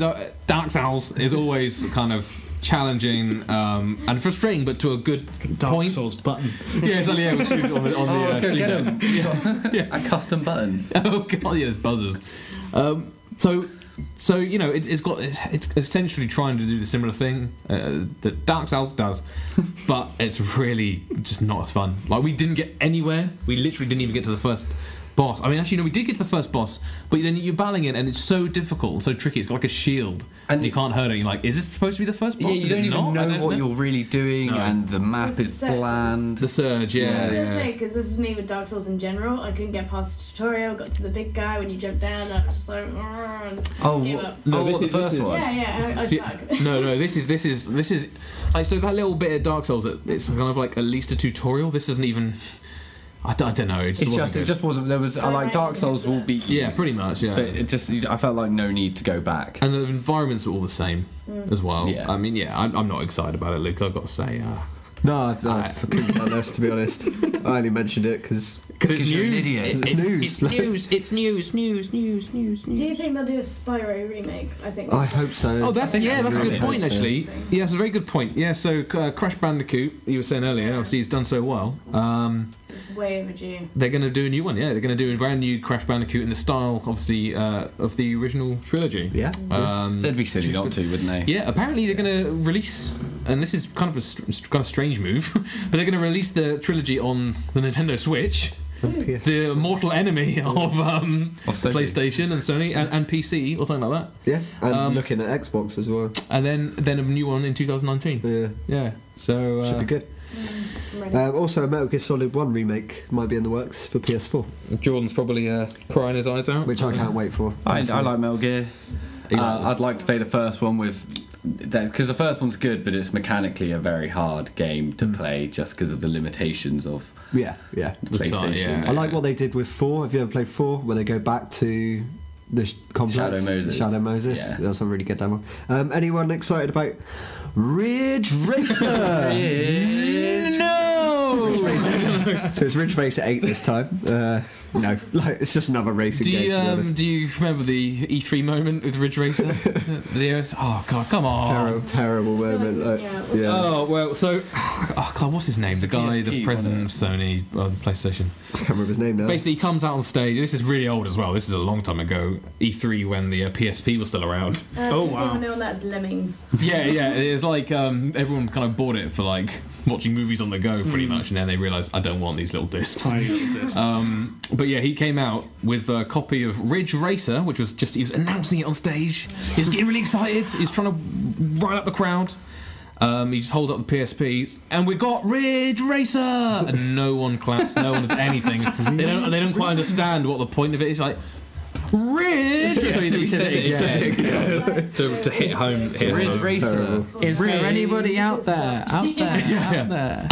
Speaker 1: Dark Souls is always kind of challenging and frustrating, but to a good
Speaker 5: Dark
Speaker 1: point.
Speaker 5: Souls button.
Speaker 1: Yeah, exactly. Yeah, we shoot on the
Speaker 4: go
Speaker 1: Steam
Speaker 4: get
Speaker 1: Deck.
Speaker 4: 'em.
Speaker 1: Yeah.
Speaker 4: And custom buttons.
Speaker 1: Oh god, yeah, there's buzzers. So you know, it's essentially trying to do the similar thing that Dark Souls does, but it's really just not as fun. Like, we didn't get anywhere. We literally didn't even get to the first boss. I mean, actually, no, we did get to the first boss, but then you're battling it, and it's so difficult and so tricky. It's got like a shield, and you can't hurt it. You're like, is this supposed to be the first boss?
Speaker 4: Yeah, you
Speaker 1: Is
Speaker 4: don't
Speaker 1: it
Speaker 4: even
Speaker 1: not?
Speaker 4: know what you're really doing,
Speaker 1: No.
Speaker 4: and the map
Speaker 3: It's
Speaker 4: is
Speaker 3: the
Speaker 4: bland.
Speaker 1: The surge,
Speaker 3: I was
Speaker 1: yeah.
Speaker 3: gonna say, because this is me with Dark Souls in general. I couldn't get past the tutorial, got to the big guy when you jump down. I was just like,
Speaker 4: Oh,
Speaker 3: gave up.
Speaker 1: No,
Speaker 4: this
Speaker 1: this
Speaker 4: the
Speaker 1: is-
Speaker 4: first
Speaker 1: this is-
Speaker 4: one.
Speaker 3: Yeah, I
Speaker 1: See,
Speaker 3: suck.
Speaker 1: no, this is like, so that little bit of Dark Souls, it's kind of like at least a tutorial. This isn't even. I don't know. It
Speaker 4: It just wasn't. There was like Dark Souls will beat you.
Speaker 1: Yeah, pretty much. Yeah.
Speaker 4: But it just, I felt like no need to go back.
Speaker 1: And the environments are all the same as well.
Speaker 4: Yeah.
Speaker 1: I mean, yeah, I'm not excited about it, Luke. I've got to say,
Speaker 2: No, I couldn't care less, to be honest. I only mentioned it because
Speaker 1: it's
Speaker 4: you're an
Speaker 1: news.
Speaker 4: idiot.
Speaker 2: it's news.
Speaker 1: It's news.
Speaker 3: Do you think they'll do a Spyro remake? I think.
Speaker 2: I hope so.
Speaker 1: Oh, that's
Speaker 4: think
Speaker 1: a
Speaker 4: that's
Speaker 1: good
Speaker 4: really
Speaker 1: point,
Speaker 2: hope so.
Speaker 1: actually. Yeah, it's a very good point. Yeah, so Crash Bandicoot, you were saying earlier, obviously he's done so well.
Speaker 3: It's way overdue.
Speaker 1: They're going to do a new one. Yeah, they're going to do a brand new Crash Bandicoot in the style, obviously, of the original trilogy.
Speaker 2: Yeah.
Speaker 4: They'd be silly not to, wouldn't they?
Speaker 1: Yeah, apparently they're going to release, and this is kind of a strange move, but they're going to release the trilogy on the Nintendo Switch,
Speaker 2: PS.
Speaker 1: the mortal enemy of
Speaker 4: Sony.
Speaker 1: PlayStation and Sony and PC or something like that,
Speaker 2: Yeah, and looking at Xbox as well.
Speaker 1: and then a new one in 2019.
Speaker 2: Yeah,
Speaker 1: Yeah, so
Speaker 2: should be good.
Speaker 3: I'm ready.
Speaker 2: Also, a Metal Gear Solid 1 remake might be in the works for PS4,
Speaker 1: Jordan's probably crying his eyes out,
Speaker 2: which I can't wait for.
Speaker 4: I like Metal Gear. I'd like to play the first one with. Because the first one's good, but it's mechanically a very hard game to play just because of the limitations of
Speaker 2: Yeah.
Speaker 4: PlayStation.
Speaker 1: yeah.
Speaker 2: I like what they did with 4. Have you ever played 4? Where they go back to the complex?
Speaker 4: Shadow Moses.
Speaker 2: Yeah.
Speaker 4: Yeah.
Speaker 2: That's a really good demo. Anyone excited about Ridge Racer?
Speaker 1: No.
Speaker 2: So it's Ridge Racer 8 this time. No, like it's just another racing game. To be honest.
Speaker 1: Do you remember the E3 moment with Ridge Racer? Videos? Oh god, come on!
Speaker 2: Terrible
Speaker 3: I feel like
Speaker 2: moment.
Speaker 3: it's-
Speaker 2: Like,
Speaker 3: yeah,
Speaker 2: yeah.
Speaker 1: Oh well, so god, what's his name? The guy, the
Speaker 4: PSP,
Speaker 1: president of
Speaker 4: wasn't
Speaker 1: Sony, the PlayStation.
Speaker 2: I can't remember his name now.
Speaker 1: Basically, he comes out on stage. This is really old as well. This is a long time ago. E3 when the PSP was still around.
Speaker 5: Oh, wow.
Speaker 3: People know that as Lemmings.
Speaker 1: yeah. It's like everyone kind of bought it for like watching movies on the go, pretty much, and then they realised I don't want these little discs.
Speaker 5: Tiny little discs.
Speaker 1: But yeah, he came out with a copy of Ridge Racer, which was just, he was announcing it on stage. He was getting really excited. He was trying to rile up the crowd. He just holds up the PSPs, and we got Ridge Racer, and no one claps. No one does anything. They don't quite understand what the point of it is. Like Ridge. So he says it again to hit home.
Speaker 4: Ridge Racer.
Speaker 2: Terrible.
Speaker 5: Is there anybody out there? Out there?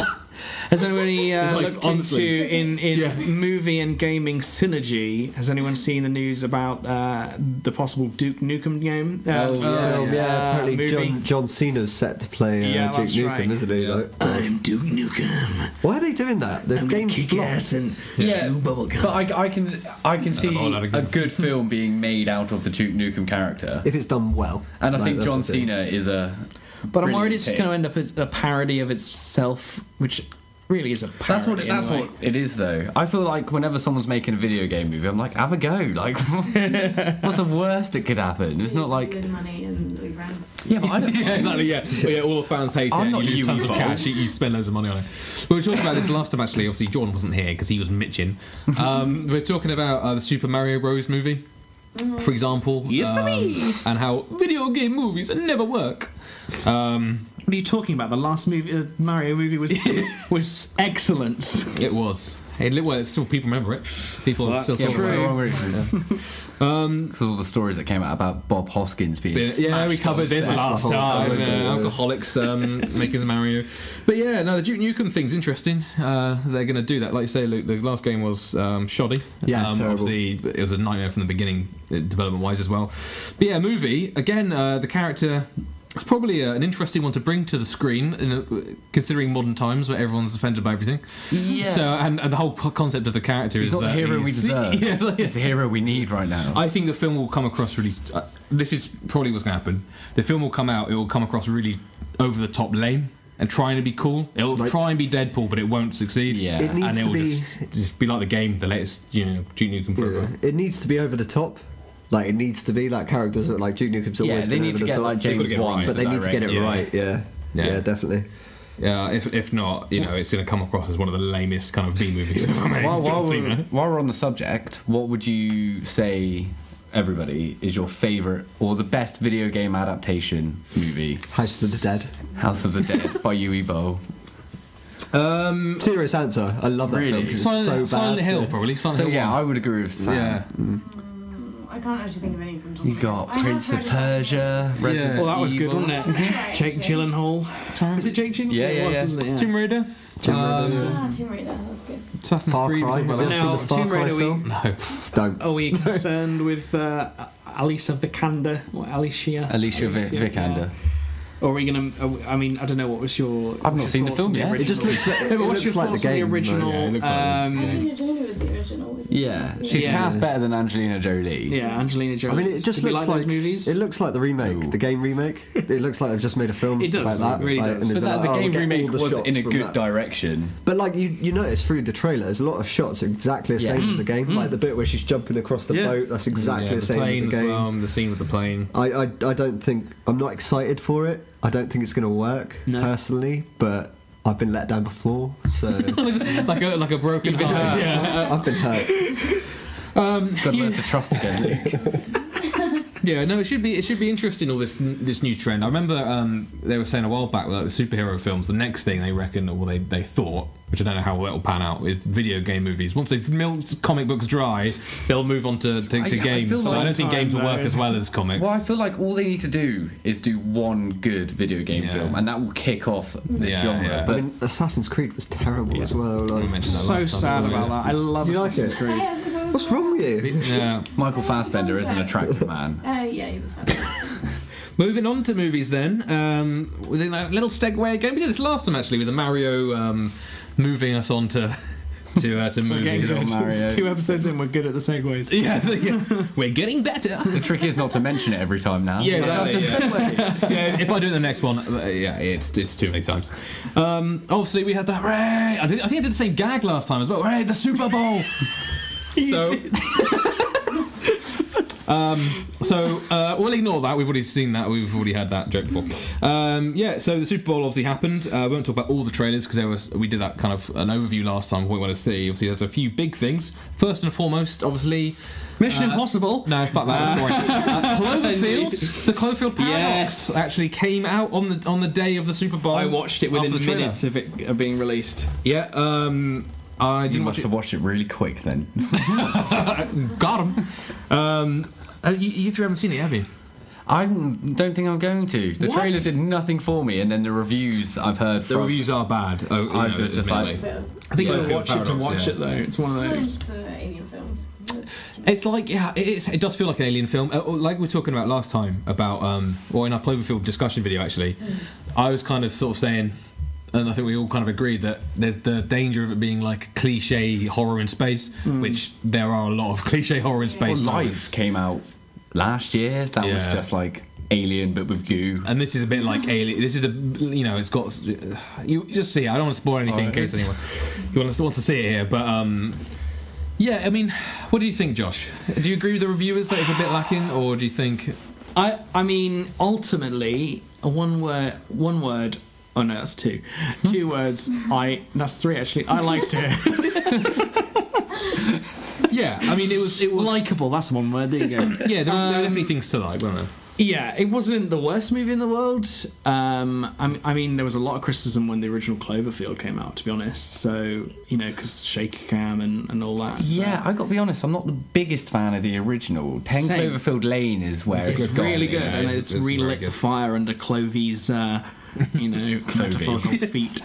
Speaker 5: Has anybody
Speaker 1: like,
Speaker 5: looked
Speaker 1: honestly.
Speaker 5: into in movie and gaming synergy? Has anyone seen the news about the possible Duke Nukem game?
Speaker 2: Apparently
Speaker 5: movie.
Speaker 2: John Cena's set to play
Speaker 5: Yeah,
Speaker 2: Duke
Speaker 5: that's
Speaker 2: Nukem,
Speaker 5: right.
Speaker 2: isn't he?
Speaker 1: Yeah.
Speaker 2: Like,
Speaker 5: I'm Duke Nukem.
Speaker 2: why are they doing that? The game's flopped.
Speaker 5: and
Speaker 4: Yeah,
Speaker 5: bubble gum.
Speaker 4: but I can see
Speaker 1: all that
Speaker 4: a
Speaker 1: again.
Speaker 4: good film being made out of the Duke Nukem character,
Speaker 2: If it's done well.
Speaker 4: and I
Speaker 2: Like,
Speaker 4: think
Speaker 2: that's
Speaker 4: John
Speaker 2: the thing.
Speaker 4: Cena is a.
Speaker 5: But I'm worried
Speaker 4: brilliant
Speaker 5: it's just
Speaker 4: pick.
Speaker 5: going to end up as a parody of itself, which really is a parody.
Speaker 4: That's what it is, though. I feel like whenever someone's making a video game movie, I'm like, have a go. Like, what's the worst that could happen? It's not like,
Speaker 3: Good money and leave friends.
Speaker 4: yeah, but I don't.
Speaker 1: Yeah, exactly. Yeah, but yeah. All the fans hate
Speaker 4: I'm
Speaker 1: it.
Speaker 4: not
Speaker 1: You lose
Speaker 4: you
Speaker 1: tons of
Speaker 4: involved.
Speaker 1: cash. You spend loads of money on it. We were talking about this last time. Actually, obviously, Jordan wasn't here because he was mitching. We're talking about the Super Mario Bros. Movie, for example. And how video game movies never work.
Speaker 5: What are you talking about? The last movie, Mario movie, was excellent.
Speaker 1: It was. Well, it's still people remember it. People
Speaker 5: Well,
Speaker 1: still
Speaker 5: that's
Speaker 1: talk about it.
Speaker 5: true.
Speaker 4: Because all the stories that came out about Bob Hoskins being.
Speaker 1: Yeah, we
Speaker 4: smashed
Speaker 1: covered
Speaker 4: on
Speaker 1: this
Speaker 4: set.
Speaker 1: last time.
Speaker 2: Yeah.
Speaker 1: Alcoholics making Mario. But yeah, no, the Duke Nukem thing's interesting. They're going to do that. Like you say, Luke, the last game was shoddy.
Speaker 2: Yeah, terrible.
Speaker 1: Obviously, it was a nightmare from the beginning, development-wise as well. But yeah, movie, again, the character... It's probably an interesting one to bring to the screen, considering modern times where everyone's offended by everything.
Speaker 4: Yeah.
Speaker 1: So, and the whole concept of the character
Speaker 4: He's
Speaker 1: is
Speaker 4: not the
Speaker 1: that
Speaker 4: hero we
Speaker 1: he's-
Speaker 4: deserve.
Speaker 1: Yeah, it's like-
Speaker 4: He's the hero we need right now.
Speaker 1: I think the film will come across really. This is probably what's going to happen. The film will come out. It will come across really over the top lame and trying to be cool. It'll try and be Deadpool, but it won't succeed.
Speaker 4: Yeah.
Speaker 2: It needs
Speaker 1: and
Speaker 2: to
Speaker 1: it'll
Speaker 2: be.
Speaker 1: just be like the game, the latest Junior Nukem Forever.
Speaker 2: It needs to be over the top. Like it needs to be like characters that like Junior Nukem's always
Speaker 4: Yeah, they
Speaker 2: been
Speaker 4: need
Speaker 2: over
Speaker 4: to
Speaker 2: the
Speaker 4: get
Speaker 2: top.
Speaker 4: like
Speaker 1: They've got to
Speaker 4: James
Speaker 1: get it
Speaker 4: Wan,
Speaker 1: right.
Speaker 2: But they need to get it
Speaker 1: Yeah.
Speaker 2: right. Yeah, definitely.
Speaker 1: Yeah, if not, it's going to come across as one of the lamest kind of B movies ever made.
Speaker 4: While
Speaker 1: John Cena.
Speaker 4: we're on the subject, what would you say, everybody, is your favourite or the best video game adaptation movie?
Speaker 2: House of the Dead.
Speaker 4: House of the Dead by Yui Bo.
Speaker 2: Serious answer. I love that film. 'Cause it's so bad.
Speaker 1: Silent Hill,
Speaker 2: Yeah.
Speaker 1: probably. Silent
Speaker 4: So
Speaker 1: Hill
Speaker 4: yeah,
Speaker 1: 1.
Speaker 4: I would agree with Sam.
Speaker 1: Yeah.
Speaker 3: I can't actually think of any from top
Speaker 4: You
Speaker 3: of my
Speaker 4: got
Speaker 3: head. I have
Speaker 4: Prince of
Speaker 3: heard Silent
Speaker 4: Persia,
Speaker 3: Hill.
Speaker 4: Resident
Speaker 1: Yeah.
Speaker 5: Well, that was good,
Speaker 4: Evil.
Speaker 5: wasn't it?
Speaker 3: Right,
Speaker 5: Jake
Speaker 3: actually.
Speaker 5: Gyllenhaal. Was it Jake Gyllenhaal?
Speaker 4: Yeah,
Speaker 5: It was,
Speaker 4: yeah.
Speaker 5: wasn't it? Yeah.
Speaker 1: Tomb Raider.
Speaker 2: Tomb Raider.
Speaker 3: Ah, Tomb Raider, that's good.
Speaker 1: Assassin's
Speaker 2: Far
Speaker 1: Creed.
Speaker 2: Cry.
Speaker 1: Talking about
Speaker 2: Have you
Speaker 1: that.
Speaker 2: ever seen
Speaker 5: Now,
Speaker 2: the Far
Speaker 5: Tomb
Speaker 2: Cry
Speaker 5: Raider
Speaker 2: film?
Speaker 1: No.
Speaker 2: Don't.
Speaker 5: Are we concerned with Alicia Vikander or Alicia?
Speaker 4: Alicia Vikander.
Speaker 5: Or are we going to? I mean, I don't know. What was your?
Speaker 4: I've not
Speaker 5: what's
Speaker 4: seen
Speaker 5: your
Speaker 4: the film
Speaker 5: thoughts on
Speaker 4: yet.
Speaker 2: It just looks like,
Speaker 5: No,
Speaker 2: it
Speaker 5: but what's
Speaker 2: looks
Speaker 5: your
Speaker 2: like the
Speaker 5: thoughts on the
Speaker 2: game.
Speaker 5: original?
Speaker 1: Yeah, it looks like
Speaker 3: Angelina Jolie was the original, wasn't she?
Speaker 4: Yeah, she's
Speaker 5: Yeah.
Speaker 4: cast better than Angelina Jolie.
Speaker 5: Yeah, Angelina Jolie.
Speaker 2: I mean, it just
Speaker 5: Do we
Speaker 2: looks
Speaker 5: like
Speaker 2: like
Speaker 5: those movies.
Speaker 2: it looks like the remake,
Speaker 4: Ooh.
Speaker 2: the game remake. It looks like they've just made a film
Speaker 5: It does,
Speaker 2: about that.
Speaker 5: it really
Speaker 2: like,
Speaker 5: does.
Speaker 2: and they've
Speaker 4: But
Speaker 2: been
Speaker 4: that,
Speaker 2: like,
Speaker 4: the
Speaker 2: "Oh,
Speaker 4: game
Speaker 2: we'll get
Speaker 4: remake
Speaker 2: all the
Speaker 4: was
Speaker 2: shots
Speaker 4: in a
Speaker 2: from
Speaker 4: good
Speaker 2: that."
Speaker 4: direction.
Speaker 2: But like you notice through the trailer, there's a lot of shots exactly the same as the game. Like the bit where she's jumping across the
Speaker 5: Yeah.
Speaker 2: boat, that's exactly
Speaker 1: Yeah,
Speaker 2: the same as
Speaker 1: plane
Speaker 2: the game.
Speaker 1: well, the scene with the plane.
Speaker 2: I don't think I'm not excited for it. I don't think it's going to work
Speaker 5: No.
Speaker 2: personally, but I've been let down before, so
Speaker 1: like a broken heart. Yeah.
Speaker 2: I've been hurt.
Speaker 4: Got to learn to trust again, Luke.
Speaker 1: Yeah, no, it should be interesting. All this new trend. I remember they were saying a while back with like, the superhero films. The next thing they reckon, or they thought, which I don't know how well it'll pan out, is video game movies. Once they've milked comic books dry, they'll move on to
Speaker 4: I
Speaker 1: games.
Speaker 4: feel
Speaker 1: So
Speaker 4: like
Speaker 1: I don't think games will work
Speaker 5: time,
Speaker 1: as well as comics.
Speaker 4: Well, I feel like all they need to do is do one good video game
Speaker 1: Yeah.
Speaker 4: film, and that will kick off this
Speaker 1: Yeah,
Speaker 4: genre.
Speaker 1: yeah.
Speaker 2: I
Speaker 4: But
Speaker 2: mean, Assassin's Creed was terrible as well.
Speaker 1: We
Speaker 2: Like,
Speaker 1: mentioned that
Speaker 5: So
Speaker 1: last time,
Speaker 5: sad
Speaker 1: didn't we?
Speaker 5: about that. I love
Speaker 2: You like
Speaker 5: Assassin's
Speaker 2: it?
Speaker 5: Creed.
Speaker 2: what's wrong with you?
Speaker 1: Yeah.
Speaker 4: Michael Fassbender is an attractive man.
Speaker 3: Yeah, he was fantastic.
Speaker 1: Moving on to movies then. With a little segue again. We did this last time actually with the Mario moving us on to movies.
Speaker 4: good. Mario.
Speaker 5: 2 episodes in, we're good at the segues.
Speaker 1: Yeah, we're getting better.
Speaker 4: The trick is not to mention it every time now.
Speaker 1: Yeah,
Speaker 4: Like,
Speaker 1: exactly, yeah, if I do it the next one, it's too many times. Obviously, we had the hooray! I think I did the same gag last time as well. Hooray, the Super Bowl! So we'll ignore that. We've already seen that. We've already had that joke before. So the Super Bowl obviously happened. We won't talk about all the trailers because we did that kind of an overview last time. What we want to see. Obviously, there's a few big things. First and foremost, obviously.
Speaker 5: Mission Impossible.
Speaker 1: No, fuck that. Cloverfield. The Cloverfield Paradox
Speaker 5: Yes.
Speaker 1: actually came out on the day of the Super Bowl.
Speaker 5: I watched it within
Speaker 1: after the trailer.
Speaker 5: minutes of it being released.
Speaker 1: Yeah. I
Speaker 4: You
Speaker 1: didn't
Speaker 4: must
Speaker 1: watch
Speaker 4: have watched it really quick then.
Speaker 1: it. Got him. You three haven't seen it, have you?
Speaker 4: I don't think I'm going to. The
Speaker 1: What?
Speaker 4: trailer did nothing for me, and then the reviews I've heard
Speaker 1: The
Speaker 4: from.
Speaker 1: reviews are bad.
Speaker 4: I'm just like-
Speaker 1: admittedly.
Speaker 5: I think
Speaker 1: Yeah,
Speaker 5: you watch it to
Speaker 1: Paradox,
Speaker 5: watch
Speaker 1: yeah.
Speaker 5: it though. It's one of those.
Speaker 3: It's alien films.
Speaker 1: It's like it does feel like an alien film. Like we were talking about last time about in our Cloverfield discussion video actually, I was kind of sort of saying, and I think we all kind of agreed that there's the danger of it being like cliche horror in space, which there are a lot of cliche horror in space.
Speaker 4: Well,
Speaker 1: moments.
Speaker 4: Life came out last year. That was
Speaker 1: Yeah.
Speaker 4: just like Alien, but with goo.
Speaker 1: And this is a bit like Alien. This is it's got. You just see. I don't want to spoil anything in case anyone wants to see it here. But yeah. I mean, what do you think, Josh? Do you agree with the reviewers that it's a bit lacking, or do you think?
Speaker 5: I mean, ultimately, one word. Oh no, that's 2. 2 words. That's 3 actually. I liked it.
Speaker 1: Yeah. I mean, it was
Speaker 5: Likeable. That's 1 word. There you go.
Speaker 1: Yeah, there were definitely things to like, weren't there?
Speaker 5: Yeah, it wasn't the worst movie in the world. I mean, there was a lot of criticism when the original Cloverfield came out, to be honest. So, because shaky cam and all that.
Speaker 4: Yeah, I got to be honest. I'm not the biggest fan of the original. 10
Speaker 5: Same.
Speaker 4: Cloverfield Lane is where
Speaker 5: It's
Speaker 4: it's gone.
Speaker 5: really good,
Speaker 1: yeah,
Speaker 5: and
Speaker 1: it's
Speaker 5: it's
Speaker 1: very
Speaker 5: relit
Speaker 1: good.
Speaker 5: the fire under Clovey's, metaphorical feet.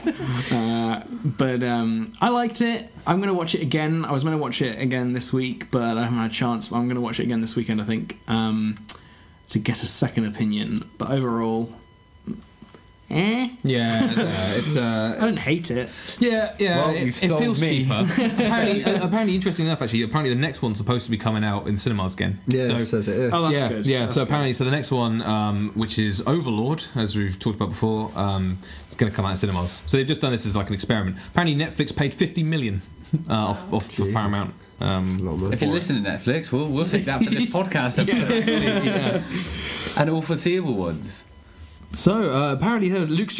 Speaker 5: But I liked it. I'm going to watch it again. I was going to watch it again this week, but I haven't had a chance. But I'm going to watch it again this weekend, I think, to get a second opinion. But overall,
Speaker 1: Yeah, it's
Speaker 5: I don't hate it.
Speaker 1: yeah.
Speaker 4: Well,
Speaker 1: it
Speaker 4: you've sold
Speaker 1: feels
Speaker 4: me.
Speaker 1: cheaper. apparently, interesting enough, actually, apparently the next one's supposed to be coming out in cinemas again.
Speaker 2: Yeah,
Speaker 1: So,
Speaker 2: it says it. Yeah.
Speaker 5: Oh, that's
Speaker 1: yeah,
Speaker 5: good.
Speaker 1: yeah.
Speaker 5: That's
Speaker 1: So
Speaker 5: good.
Speaker 1: apparently, so the next one, which is Overlord, as we've talked about before, it's going to come out in cinemas. So they've just done this as like an experiment. Apparently, Netflix paid $50 million off for
Speaker 2: Jesus.
Speaker 1: Paramount.
Speaker 2: It's a lot of money.
Speaker 4: If you're listening to Netflix, we'll take that for this podcast episode.
Speaker 1: Yeah.
Speaker 4: And all foreseeable ones.
Speaker 1: So apparently, Luke's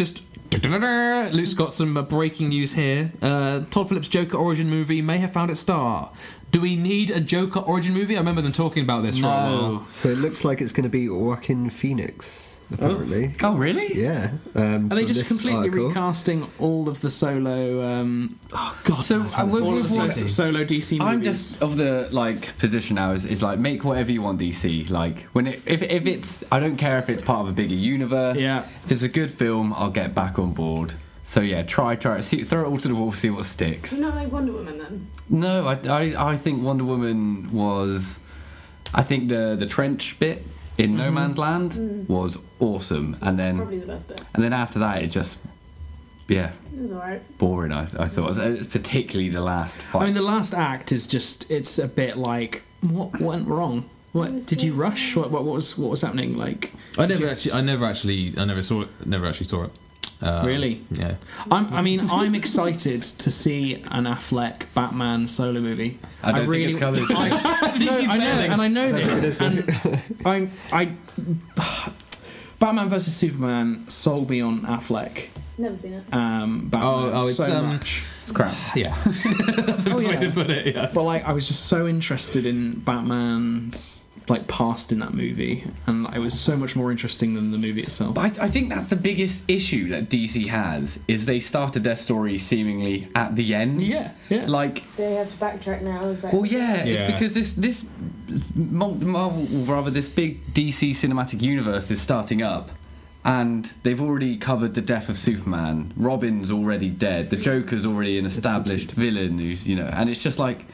Speaker 1: got some breaking news here. Todd Phillips' Joker origin movie may have found its star. Do we need a Joker origin movie? I remember them talking about this for a while.
Speaker 2: So it looks like it's going to be Joaquin Phoenix, apparently.
Speaker 4: Oh, really?
Speaker 2: Yeah.
Speaker 5: Are they just completely recasting all of the solo?
Speaker 1: Oh God!
Speaker 4: So
Speaker 5: all of the
Speaker 4: with
Speaker 5: solo DC movies.
Speaker 4: I'm just of the position now is like make whatever you want DC. Like when if it's I don't care if it's part of a bigger universe.
Speaker 5: Yeah.
Speaker 4: If it's a good film, I'll get back on board. So yeah, try it. See, throw it all to the wall, see what sticks.
Speaker 3: Not like Wonder Woman then.
Speaker 4: No, I think Wonder Woman was. I think the trench bit in No Man's Land was awesome, and
Speaker 3: That's
Speaker 4: then
Speaker 3: probably the best bit.
Speaker 4: and then after that it just
Speaker 3: It was alright.
Speaker 4: boring. I thought, particularly the last fight.
Speaker 5: I mean, the last act is just—it's a bit like what went wrong. What did you rush? What was happening? Like
Speaker 1: I never saw it.
Speaker 5: really?
Speaker 1: Yeah.
Speaker 5: I'm excited to see an Affleck Batman solo movie.
Speaker 4: I don't think it's coming.
Speaker 5: I know this, and Batman vs Superman sold me on Affleck.
Speaker 3: Never seen it.
Speaker 5: Batman
Speaker 1: it's,
Speaker 5: so much.
Speaker 4: It's crap.
Speaker 1: Yeah. That's the best way to put it. Yeah.
Speaker 5: But like, I was just so interested in Batman's like past in that movie, and it was so much more interesting than the movie itself.
Speaker 4: But I think that's the biggest issue that DC has is they started their story seemingly at the end.
Speaker 5: Yeah.
Speaker 4: Like,
Speaker 3: They have to backtrack now. Is that?
Speaker 4: well, yeah,
Speaker 1: Yeah.
Speaker 4: it's because this Marvel, or rather this big DC cinematic universe is starting up, and they've already covered the death of Superman. Robin's already dead. The Joker's already an established villain who's and it's just like.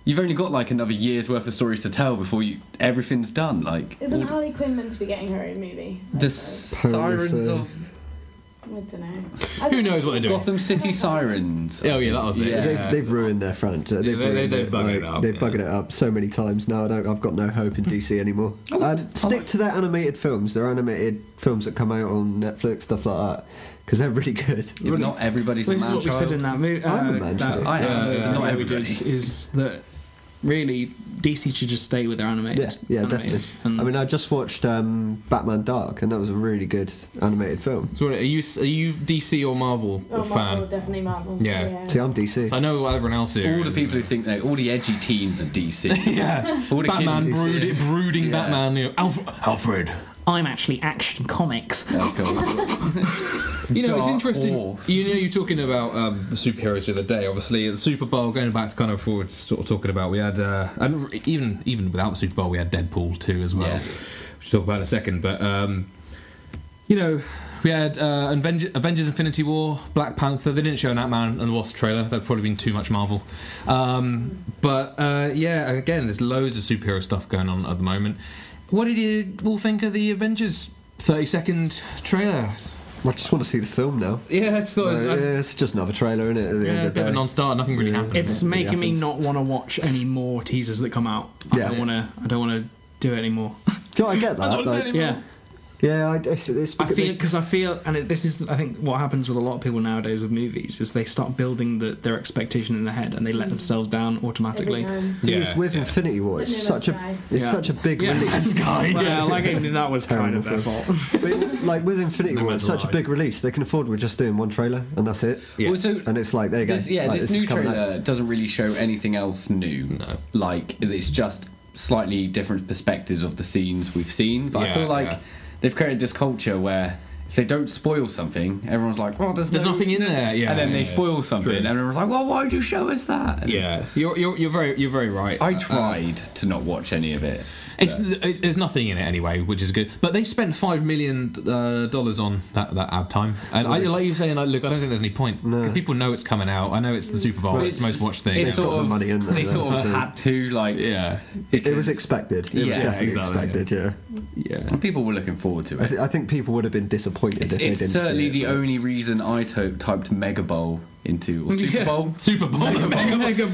Speaker 4: You've only got like another year's worth of stories to tell before everything's done. Like,
Speaker 3: Isn't Harley Quinn meant to be getting her own movie?
Speaker 4: the Sirens of
Speaker 3: I don't know.
Speaker 1: Who knows what they're doing?
Speaker 4: Gotham City Sirens.
Speaker 1: Oh yeah, that was it.
Speaker 4: Yeah.
Speaker 2: They've ruined their franchise.
Speaker 1: They've buggered it up,
Speaker 2: They've
Speaker 1: yeah.
Speaker 2: buggered it up so many times now. I've got no hope in DC anymore. I'd stick to their animated films. Their animated films that come out on Netflix, stuff like that, because they're really good.
Speaker 4: Yeah, but not everybody's
Speaker 5: This
Speaker 4: a
Speaker 5: is
Speaker 4: man
Speaker 5: what we said in that movie.
Speaker 2: I'm a man child.
Speaker 4: I am,
Speaker 1: Yeah,
Speaker 4: not
Speaker 5: we
Speaker 4: everybody.
Speaker 5: did is that really DC should just stay with their animated.
Speaker 2: Yeah, definitely.
Speaker 5: animators. And
Speaker 2: I mean, I just watched Batman Dark, and that was a really good animated film.
Speaker 1: So, are you DC or Marvel
Speaker 3: Oh,
Speaker 1: fan?
Speaker 3: Marvel, definitely Marvel.
Speaker 1: Yeah.
Speaker 2: See, I'm DC.
Speaker 1: So I know what everyone else here.
Speaker 4: All the people who think all the edgy teens are DC.
Speaker 1: yeah,
Speaker 4: All the
Speaker 1: Batman,
Speaker 4: kids who see it.
Speaker 1: brooding
Speaker 4: Yeah.
Speaker 1: Batman. Alfred.
Speaker 5: I'm actually Action Comics.
Speaker 4: Oh, God.
Speaker 1: It's
Speaker 4: Dark
Speaker 1: interesting.
Speaker 4: Horse.
Speaker 1: You're talking about the superheroes the other day. Obviously, at the Super Bowl, going back to kind of forward, sort of talking about, we had, and even without the Super Bowl, we had Deadpool 2 as well.
Speaker 4: Yeah.
Speaker 1: Which we'll talk about in a second. But we had Avengers: Infinity War, Black Panther. They didn't show an Ant-Man and the Wasp trailer. That'd probably been too much Marvel. But again, there's loads of superhero stuff going on at the moment. What did you all think of the Avengers 30-second trailer?
Speaker 2: I just want to see the film now.
Speaker 1: Yeah, I just thought
Speaker 2: It's just another trailer, isn't it? At the end
Speaker 1: a
Speaker 2: of the
Speaker 1: bit of a
Speaker 2: day.
Speaker 1: non-starter. Nothing really happened.
Speaker 5: It's
Speaker 2: Nothing
Speaker 5: making me
Speaker 2: happens.
Speaker 5: not want to watch any more teasers that come out.
Speaker 2: Yeah.
Speaker 5: I don't want to do it anymore.
Speaker 2: Do you know, I get that. Like,
Speaker 5: Yeah.
Speaker 2: yeah,
Speaker 5: I feel, and this is, I think, what happens with a lot of people nowadays with movies is they start building their expectation in their head and they let themselves down automatically.
Speaker 3: Every time.
Speaker 1: Yeah,
Speaker 2: with
Speaker 1: yeah.
Speaker 2: Infinity War, it's
Speaker 3: It's like
Speaker 2: such
Speaker 3: No Man's
Speaker 2: a it's
Speaker 5: Yeah.
Speaker 2: such a big
Speaker 5: Yeah.
Speaker 2: release.
Speaker 5: Well, like that was kind of their fault.
Speaker 2: But, like with Infinity
Speaker 1: No
Speaker 2: War,
Speaker 1: Man's
Speaker 2: it's such a
Speaker 1: Lie.
Speaker 2: big release. They can afford with just doing one trailer and that's it.
Speaker 1: Yeah.
Speaker 4: Well, so
Speaker 2: And it's like there you go.
Speaker 4: this
Speaker 2: Like,
Speaker 4: new
Speaker 2: is coming out.
Speaker 4: trailer doesn't really show anything else new.
Speaker 1: No.
Speaker 4: Like, it's just slightly different perspectives of the scenes we've seen. But I
Speaker 1: Yeah,
Speaker 4: feel like
Speaker 1: yeah.
Speaker 4: they've created this culture where if they don't spoil something, everyone's like, well, there's
Speaker 1: nothing in there. Yeah,
Speaker 4: and then they
Speaker 1: yeah,
Speaker 4: spoil something,
Speaker 1: true.
Speaker 4: and everyone's like, well, why'd you show us that? And
Speaker 1: Yeah, you're very right.
Speaker 4: I tried to not watch any of it.
Speaker 1: There's nothing in it anyway, which is good. But they spent $5 million on that ad time, and I, like you saying, look, I don't think there's any point.
Speaker 2: No.
Speaker 1: People know it's coming out. I know it's the Super Bowl.
Speaker 2: But
Speaker 1: It's the most watched thing.
Speaker 4: It's
Speaker 2: They've
Speaker 4: sort
Speaker 2: got the
Speaker 4: of
Speaker 2: money in there,
Speaker 4: They
Speaker 2: that's
Speaker 4: sort
Speaker 2: the
Speaker 4: of
Speaker 2: thing.
Speaker 4: had to, like,
Speaker 1: yeah.
Speaker 2: It was expected. It was
Speaker 4: Yeah,
Speaker 2: definitely
Speaker 1: exactly,
Speaker 2: expected. Yeah.
Speaker 1: Yeah.
Speaker 4: And people were looking forward to it.
Speaker 2: I think people would have been disappointed if they
Speaker 4: It's
Speaker 2: didn't
Speaker 4: certainly
Speaker 2: see it,
Speaker 4: the
Speaker 2: but-
Speaker 4: only reason I typed Mega Bowl into or Super Bowl.
Speaker 1: Super Bowl. Mega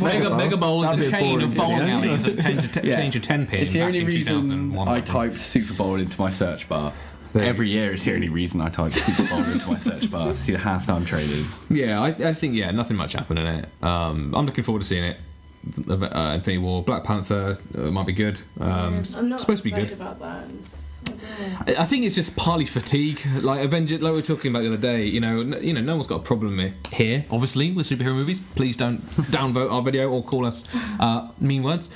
Speaker 1: Bowl
Speaker 2: That'd
Speaker 1: is
Speaker 2: be
Speaker 1: a
Speaker 2: a
Speaker 1: chain
Speaker 2: boring
Speaker 1: of bowling
Speaker 2: video.
Speaker 1: alleys that change a 10 pin.
Speaker 4: It's the
Speaker 1: back
Speaker 4: only
Speaker 1: in
Speaker 4: reason
Speaker 1: 2001,
Speaker 4: I
Speaker 1: think.
Speaker 4: typed Super Bowl into my search bar. Every year it's the only reason I type Super Bowl into my search bar. See the halftime trailers.
Speaker 1: Yeah, I think nothing much happened in it. I'm looking forward to seeing it. Infinity War, Black Panther might be good.
Speaker 3: I'm not
Speaker 1: supposed to be
Speaker 3: excited
Speaker 1: good.
Speaker 3: about that. I don't know.
Speaker 1: I think it's just partly fatigue. Like Avengers, like we were talking about the other day. No one's got a problem here. Obviously, with superhero movies, please don't downvote our video or call us mean words.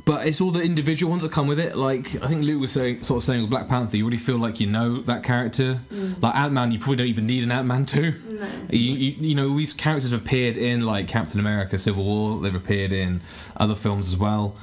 Speaker 1: But it's all the individual ones that come with it. Like I think Luke was saying with Black Panther, you really feel like you know that character. Like Ant-Man, you probably don't even need an Ant-Man 2.
Speaker 3: No.
Speaker 1: You know, these characters have appeared in like Captain America, Civil War. They've appeared in other films as well.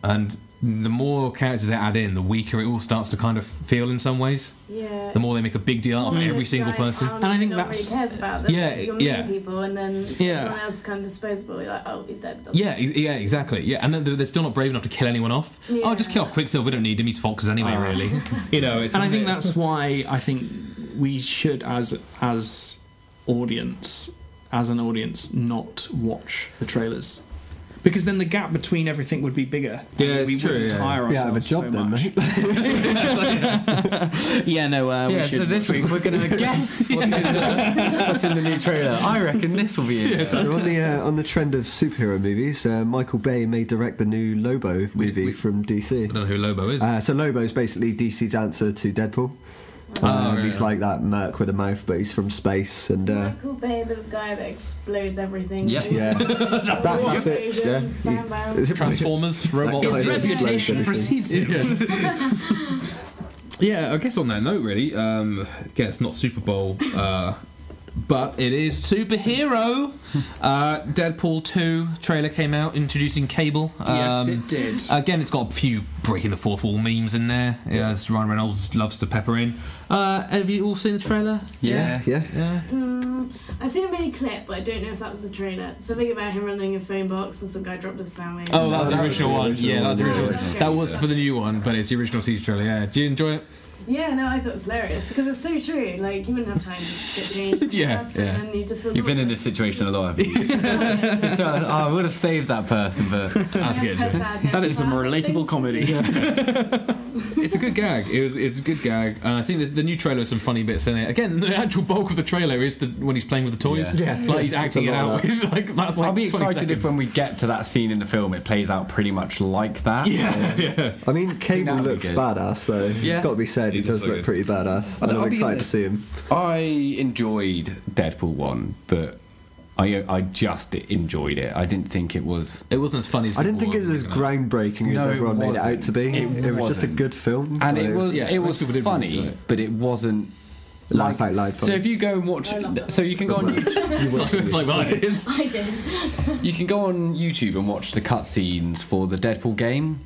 Speaker 1: And the more characters they add in, the weaker it all starts to kind of feel in some ways.
Speaker 3: Yeah.
Speaker 1: The more they make a big deal out of every single person.
Speaker 3: And
Speaker 5: I think
Speaker 3: no one
Speaker 5: that's-
Speaker 3: really cares about them.
Speaker 1: Yeah,
Speaker 3: You're
Speaker 1: yeah.
Speaker 3: meeting people, and then
Speaker 5: Yeah.
Speaker 3: everyone else is kind of disposable. You're like, oh, he's dead. Doesn't
Speaker 1: Yeah, exactly. Yeah, and then they're still not brave enough to kill anyone off.
Speaker 3: Yeah.
Speaker 1: Oh, just kill off Quicksilver. We don't need him. He's foxes anyway, really. It's
Speaker 5: And I think that's why I think we should, as an audience, not watch the trailers. Because then the gap between everything would be bigger.
Speaker 1: Yeah,
Speaker 5: And
Speaker 1: it's
Speaker 5: we
Speaker 1: true,
Speaker 5: wouldn't
Speaker 1: yeah.
Speaker 5: tire
Speaker 2: Yeah, have a
Speaker 5: ourselves
Speaker 2: job
Speaker 5: so
Speaker 2: then,
Speaker 5: much.
Speaker 2: mate.
Speaker 5: Yeah, no. we should
Speaker 4: so this week we're going to guess what's in the new trailer. I reckon this will be it.
Speaker 2: So on the trend of superhero movies, Michael Bay may direct the new Lobo movie from
Speaker 1: I
Speaker 2: DC.
Speaker 1: don't know who Lobo is.
Speaker 2: So Lobo's basically DC's answer to Deadpool. He's like that merc with a mouth, but he's from space. And
Speaker 3: Michael Bay, the guy that explodes everything.
Speaker 4: Yep.
Speaker 2: yeah, that's it. Yeah,
Speaker 3: Bam, bam.
Speaker 2: It's-
Speaker 1: Transformers, robots.
Speaker 2: His
Speaker 5: His
Speaker 2: Yeah.
Speaker 5: reputation
Speaker 2: Yeah.
Speaker 5: precedes him.
Speaker 1: Yeah, I guess on that note, really, again, it's not Super Bowl, but it is superhero. Deadpool 2 trailer came out introducing Cable.
Speaker 5: Yes, it did.
Speaker 1: Again, it's got a few breaking the fourth wall memes in there, as Ryan Reynolds loves to pepper in. Have you all seen the trailer?
Speaker 2: yeah.
Speaker 1: Yeah.
Speaker 3: I've seen a mini clip, but I don't know if that was the trailer. Something about him running a phone box and some guy dropped a sandwich.
Speaker 1: Oh, that was the
Speaker 2: that was
Speaker 1: original
Speaker 2: the
Speaker 1: one.
Speaker 2: original
Speaker 1: Yeah, that was the
Speaker 2: one.
Speaker 1: original.
Speaker 3: Yeah, that's
Speaker 1: That
Speaker 3: good.
Speaker 1: was for the new one, but it's the original teaser trailer. Yeah. Do you enjoy it?
Speaker 3: Yeah, no, I thought it was hilarious because it's so true. Like, you wouldn't have time to get changed. And
Speaker 1: Yeah,
Speaker 3: stuff,
Speaker 1: yeah.
Speaker 3: And then you just feel
Speaker 4: You've been in this situation a lot, haven't you? Just I would have saved that person, but
Speaker 1: Hard to get into it.
Speaker 5: That is some relatable comedy.
Speaker 1: It's a good gag. It's a good gag, and I think the new trailer has some funny bits in it. Again, the actual bulk of the trailer is when he's playing with the toys.
Speaker 2: Yeah.
Speaker 1: Like he's acting it
Speaker 2: It's a
Speaker 1: out.
Speaker 2: lot of
Speaker 1: Like that's like.
Speaker 4: I'll be
Speaker 1: 20
Speaker 4: excited if
Speaker 1: seconds.
Speaker 4: when we get to that scene in the film, it plays out pretty much like that.
Speaker 1: Yeah.
Speaker 2: I mean, Cable
Speaker 4: that'd be
Speaker 2: looks
Speaker 4: good.
Speaker 2: badass, so
Speaker 4: Yeah.
Speaker 2: it's got to be said. He
Speaker 1: He does
Speaker 2: does
Speaker 1: look
Speaker 2: look
Speaker 1: good.
Speaker 2: pretty badass, and
Speaker 4: I'll
Speaker 2: I'm
Speaker 4: be
Speaker 2: excited to
Speaker 4: honest.
Speaker 2: see him.
Speaker 4: I enjoyed Deadpool 1, but I just enjoyed it. I didn't think it was.
Speaker 1: It wasn't as funny as
Speaker 2: I didn't
Speaker 1: people
Speaker 2: think it
Speaker 1: were
Speaker 2: was as
Speaker 1: making it.
Speaker 2: groundbreaking as
Speaker 4: No, it
Speaker 2: everyone made it out
Speaker 4: wasn't.
Speaker 2: to be.
Speaker 4: It
Speaker 2: was just a
Speaker 4: wasn't.
Speaker 2: good film,
Speaker 4: And
Speaker 2: so
Speaker 4: it was
Speaker 1: Yeah,
Speaker 4: it
Speaker 1: most
Speaker 4: was
Speaker 1: people did really enjoy
Speaker 4: funny,
Speaker 1: it.
Speaker 4: but it wasn't.
Speaker 2: laugh out loud
Speaker 4: So
Speaker 2: funny.
Speaker 4: if you go and watch,
Speaker 3: I love that
Speaker 4: so you can go on YouTube,
Speaker 1: It's like right.
Speaker 3: I did.
Speaker 4: you can go on YouTube and watch the cutscenes for the Deadpool game.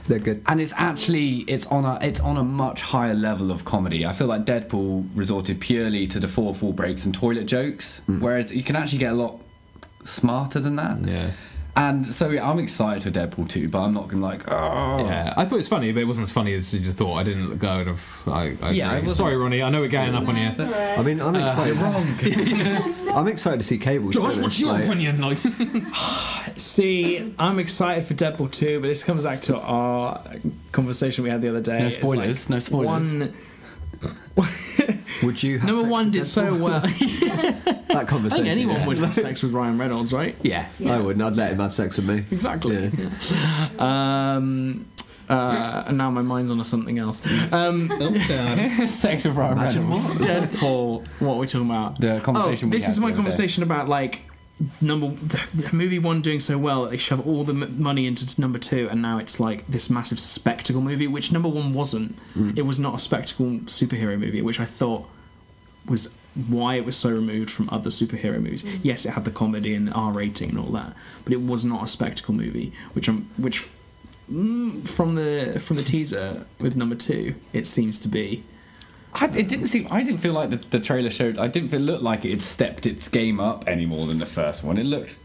Speaker 2: They're good.
Speaker 4: And it's on a much higher level of comedy. I feel like Deadpool resorted purely to the fourth wall breaks and toilet jokes, whereas you can actually get a lot smarter than that.
Speaker 1: Yeah.
Speaker 4: And so yeah, I'm excited for Deadpool 2, but I'm not gonna like. Oh.
Speaker 1: Yeah, I thought it was funny, but it wasn't as funny as you thought. I didn't go out of. I
Speaker 4: Yeah,
Speaker 1: agree.
Speaker 4: it wasn't-
Speaker 1: Sorry, Ronnie. I know we're ganging up on you.
Speaker 3: That's alright.
Speaker 2: I mean, I'm excited. I'm excited to see Cable.
Speaker 1: Josh,
Speaker 2: to be
Speaker 1: what's
Speaker 2: honest,
Speaker 1: your
Speaker 2: like-
Speaker 1: opinion? Like,
Speaker 5: See, I'm excited for Deadpool 2, but this comes back to our conversation we had the other day.
Speaker 4: No
Speaker 5: It's
Speaker 4: spoilers, no spoilers.
Speaker 5: One,
Speaker 2: Would you? Have
Speaker 5: number
Speaker 2: sex
Speaker 5: one
Speaker 2: with
Speaker 5: did so
Speaker 2: Deadpool?
Speaker 5: well.
Speaker 2: That
Speaker 5: I
Speaker 2: conversation.
Speaker 5: think anyone
Speaker 2: yeah.
Speaker 5: would have sex with Ryan Reynolds, right?
Speaker 4: Yeah.
Speaker 3: Yes.
Speaker 2: I wouldn't. I'd let him have sex with me.
Speaker 5: Exactly.
Speaker 2: Yeah.
Speaker 5: And now my mind's on something else.
Speaker 4: Sex with Ryan
Speaker 2: Imagine
Speaker 4: Reynolds.
Speaker 5: Deadpool. What are we talking about?
Speaker 4: The conversation.
Speaker 5: This is my conversation about like the movie one doing so well that they shove all the money into number two, and now it's like this massive spectacle movie, which number one wasn't. It was not a spectacle superhero movie, which I thought was why it was so removed from other superhero movies. Yes, it had the comedy and the R rating and all that, but it was not a spectacle movie, which from the teaser with number two, it seems to be.
Speaker 4: I didn't feel like the trailer showed. It looked like it had stepped its game up any more than the first one. It looked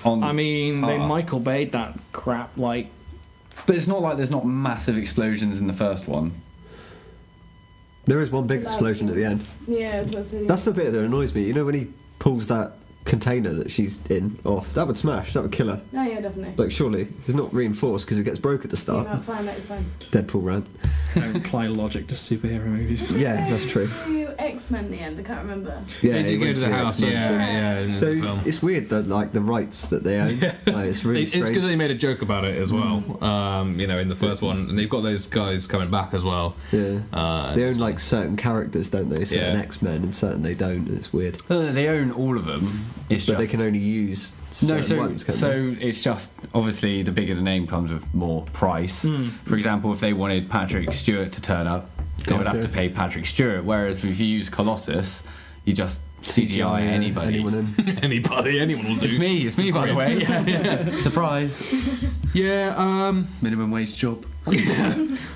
Speaker 4: on.
Speaker 5: I mean, they
Speaker 4: par.
Speaker 5: Michael Bay'd that crap like
Speaker 4: But it's not like there's not massive explosions in the first one.
Speaker 2: There is one big
Speaker 3: That's-
Speaker 2: explosion at the end.
Speaker 3: Yeah, that's
Speaker 2: That's the bit that annoys me. You know when he pulls that container that she's in off? That would smash. That would kill her.
Speaker 3: Oh yeah, definitely.
Speaker 2: Like, surely. It's not reinforced because it gets broke at the start.
Speaker 3: Yeah, fine, that's fine.
Speaker 2: Deadpool rant.
Speaker 5: Don't apply logic to superhero movies.
Speaker 2: Yeah, that's true.
Speaker 3: To X-Men in the end, I can't remember.
Speaker 2: Yeah,
Speaker 1: They
Speaker 2: he
Speaker 1: did go
Speaker 2: went
Speaker 1: to the house,
Speaker 2: X-Men show.
Speaker 1: yeah, in
Speaker 2: So
Speaker 1: the film.
Speaker 2: it's weird that like the rights that they own. Like, it's really
Speaker 1: It's
Speaker 2: strange.
Speaker 1: because they made a joke about it as well, in the first one, and they've got those guys coming back as well.
Speaker 2: Yeah. They own like certain characters, don't they? Certain
Speaker 1: Yeah.
Speaker 2: X-Men and certain they don't. It's weird.
Speaker 4: They own all of them. It's
Speaker 2: But
Speaker 4: just
Speaker 2: they can only use
Speaker 4: no.
Speaker 2: certain ones, can't they?
Speaker 4: So it's just obviously the bigger the name comes with more price. For example, if they wanted Patrick Stewart to turn up, they would have to pay Patrick Stewart. Whereas if you use Colossus, you just CGI anybody.
Speaker 2: Anyone in.
Speaker 1: anyone will do.
Speaker 4: It's me, by the way. Yeah. Surprise.
Speaker 1: Yeah,
Speaker 4: Minimum wage job.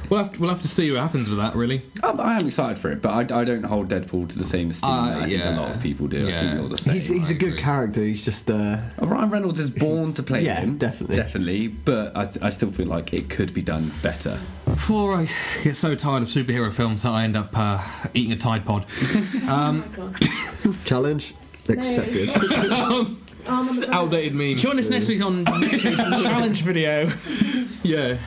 Speaker 1: we'll have to see what happens with that. Really,
Speaker 4: I am excited for it, but I don't hold Deadpool to the same esteem that I think a lot of people do. I think you're the same.
Speaker 2: He's a good character. He's just
Speaker 4: Ryan Reynolds is born to play
Speaker 2: Yeah,
Speaker 4: him.
Speaker 2: definitely.
Speaker 4: But I still feel like it could be done better.
Speaker 1: before I get so tired of superhero films that I end up eating a Tide Pod.
Speaker 3: Oh my god.
Speaker 2: challenge accepted.
Speaker 1: Outdated meme.
Speaker 5: Join us next week on next week's challenge video.
Speaker 1: Yeah.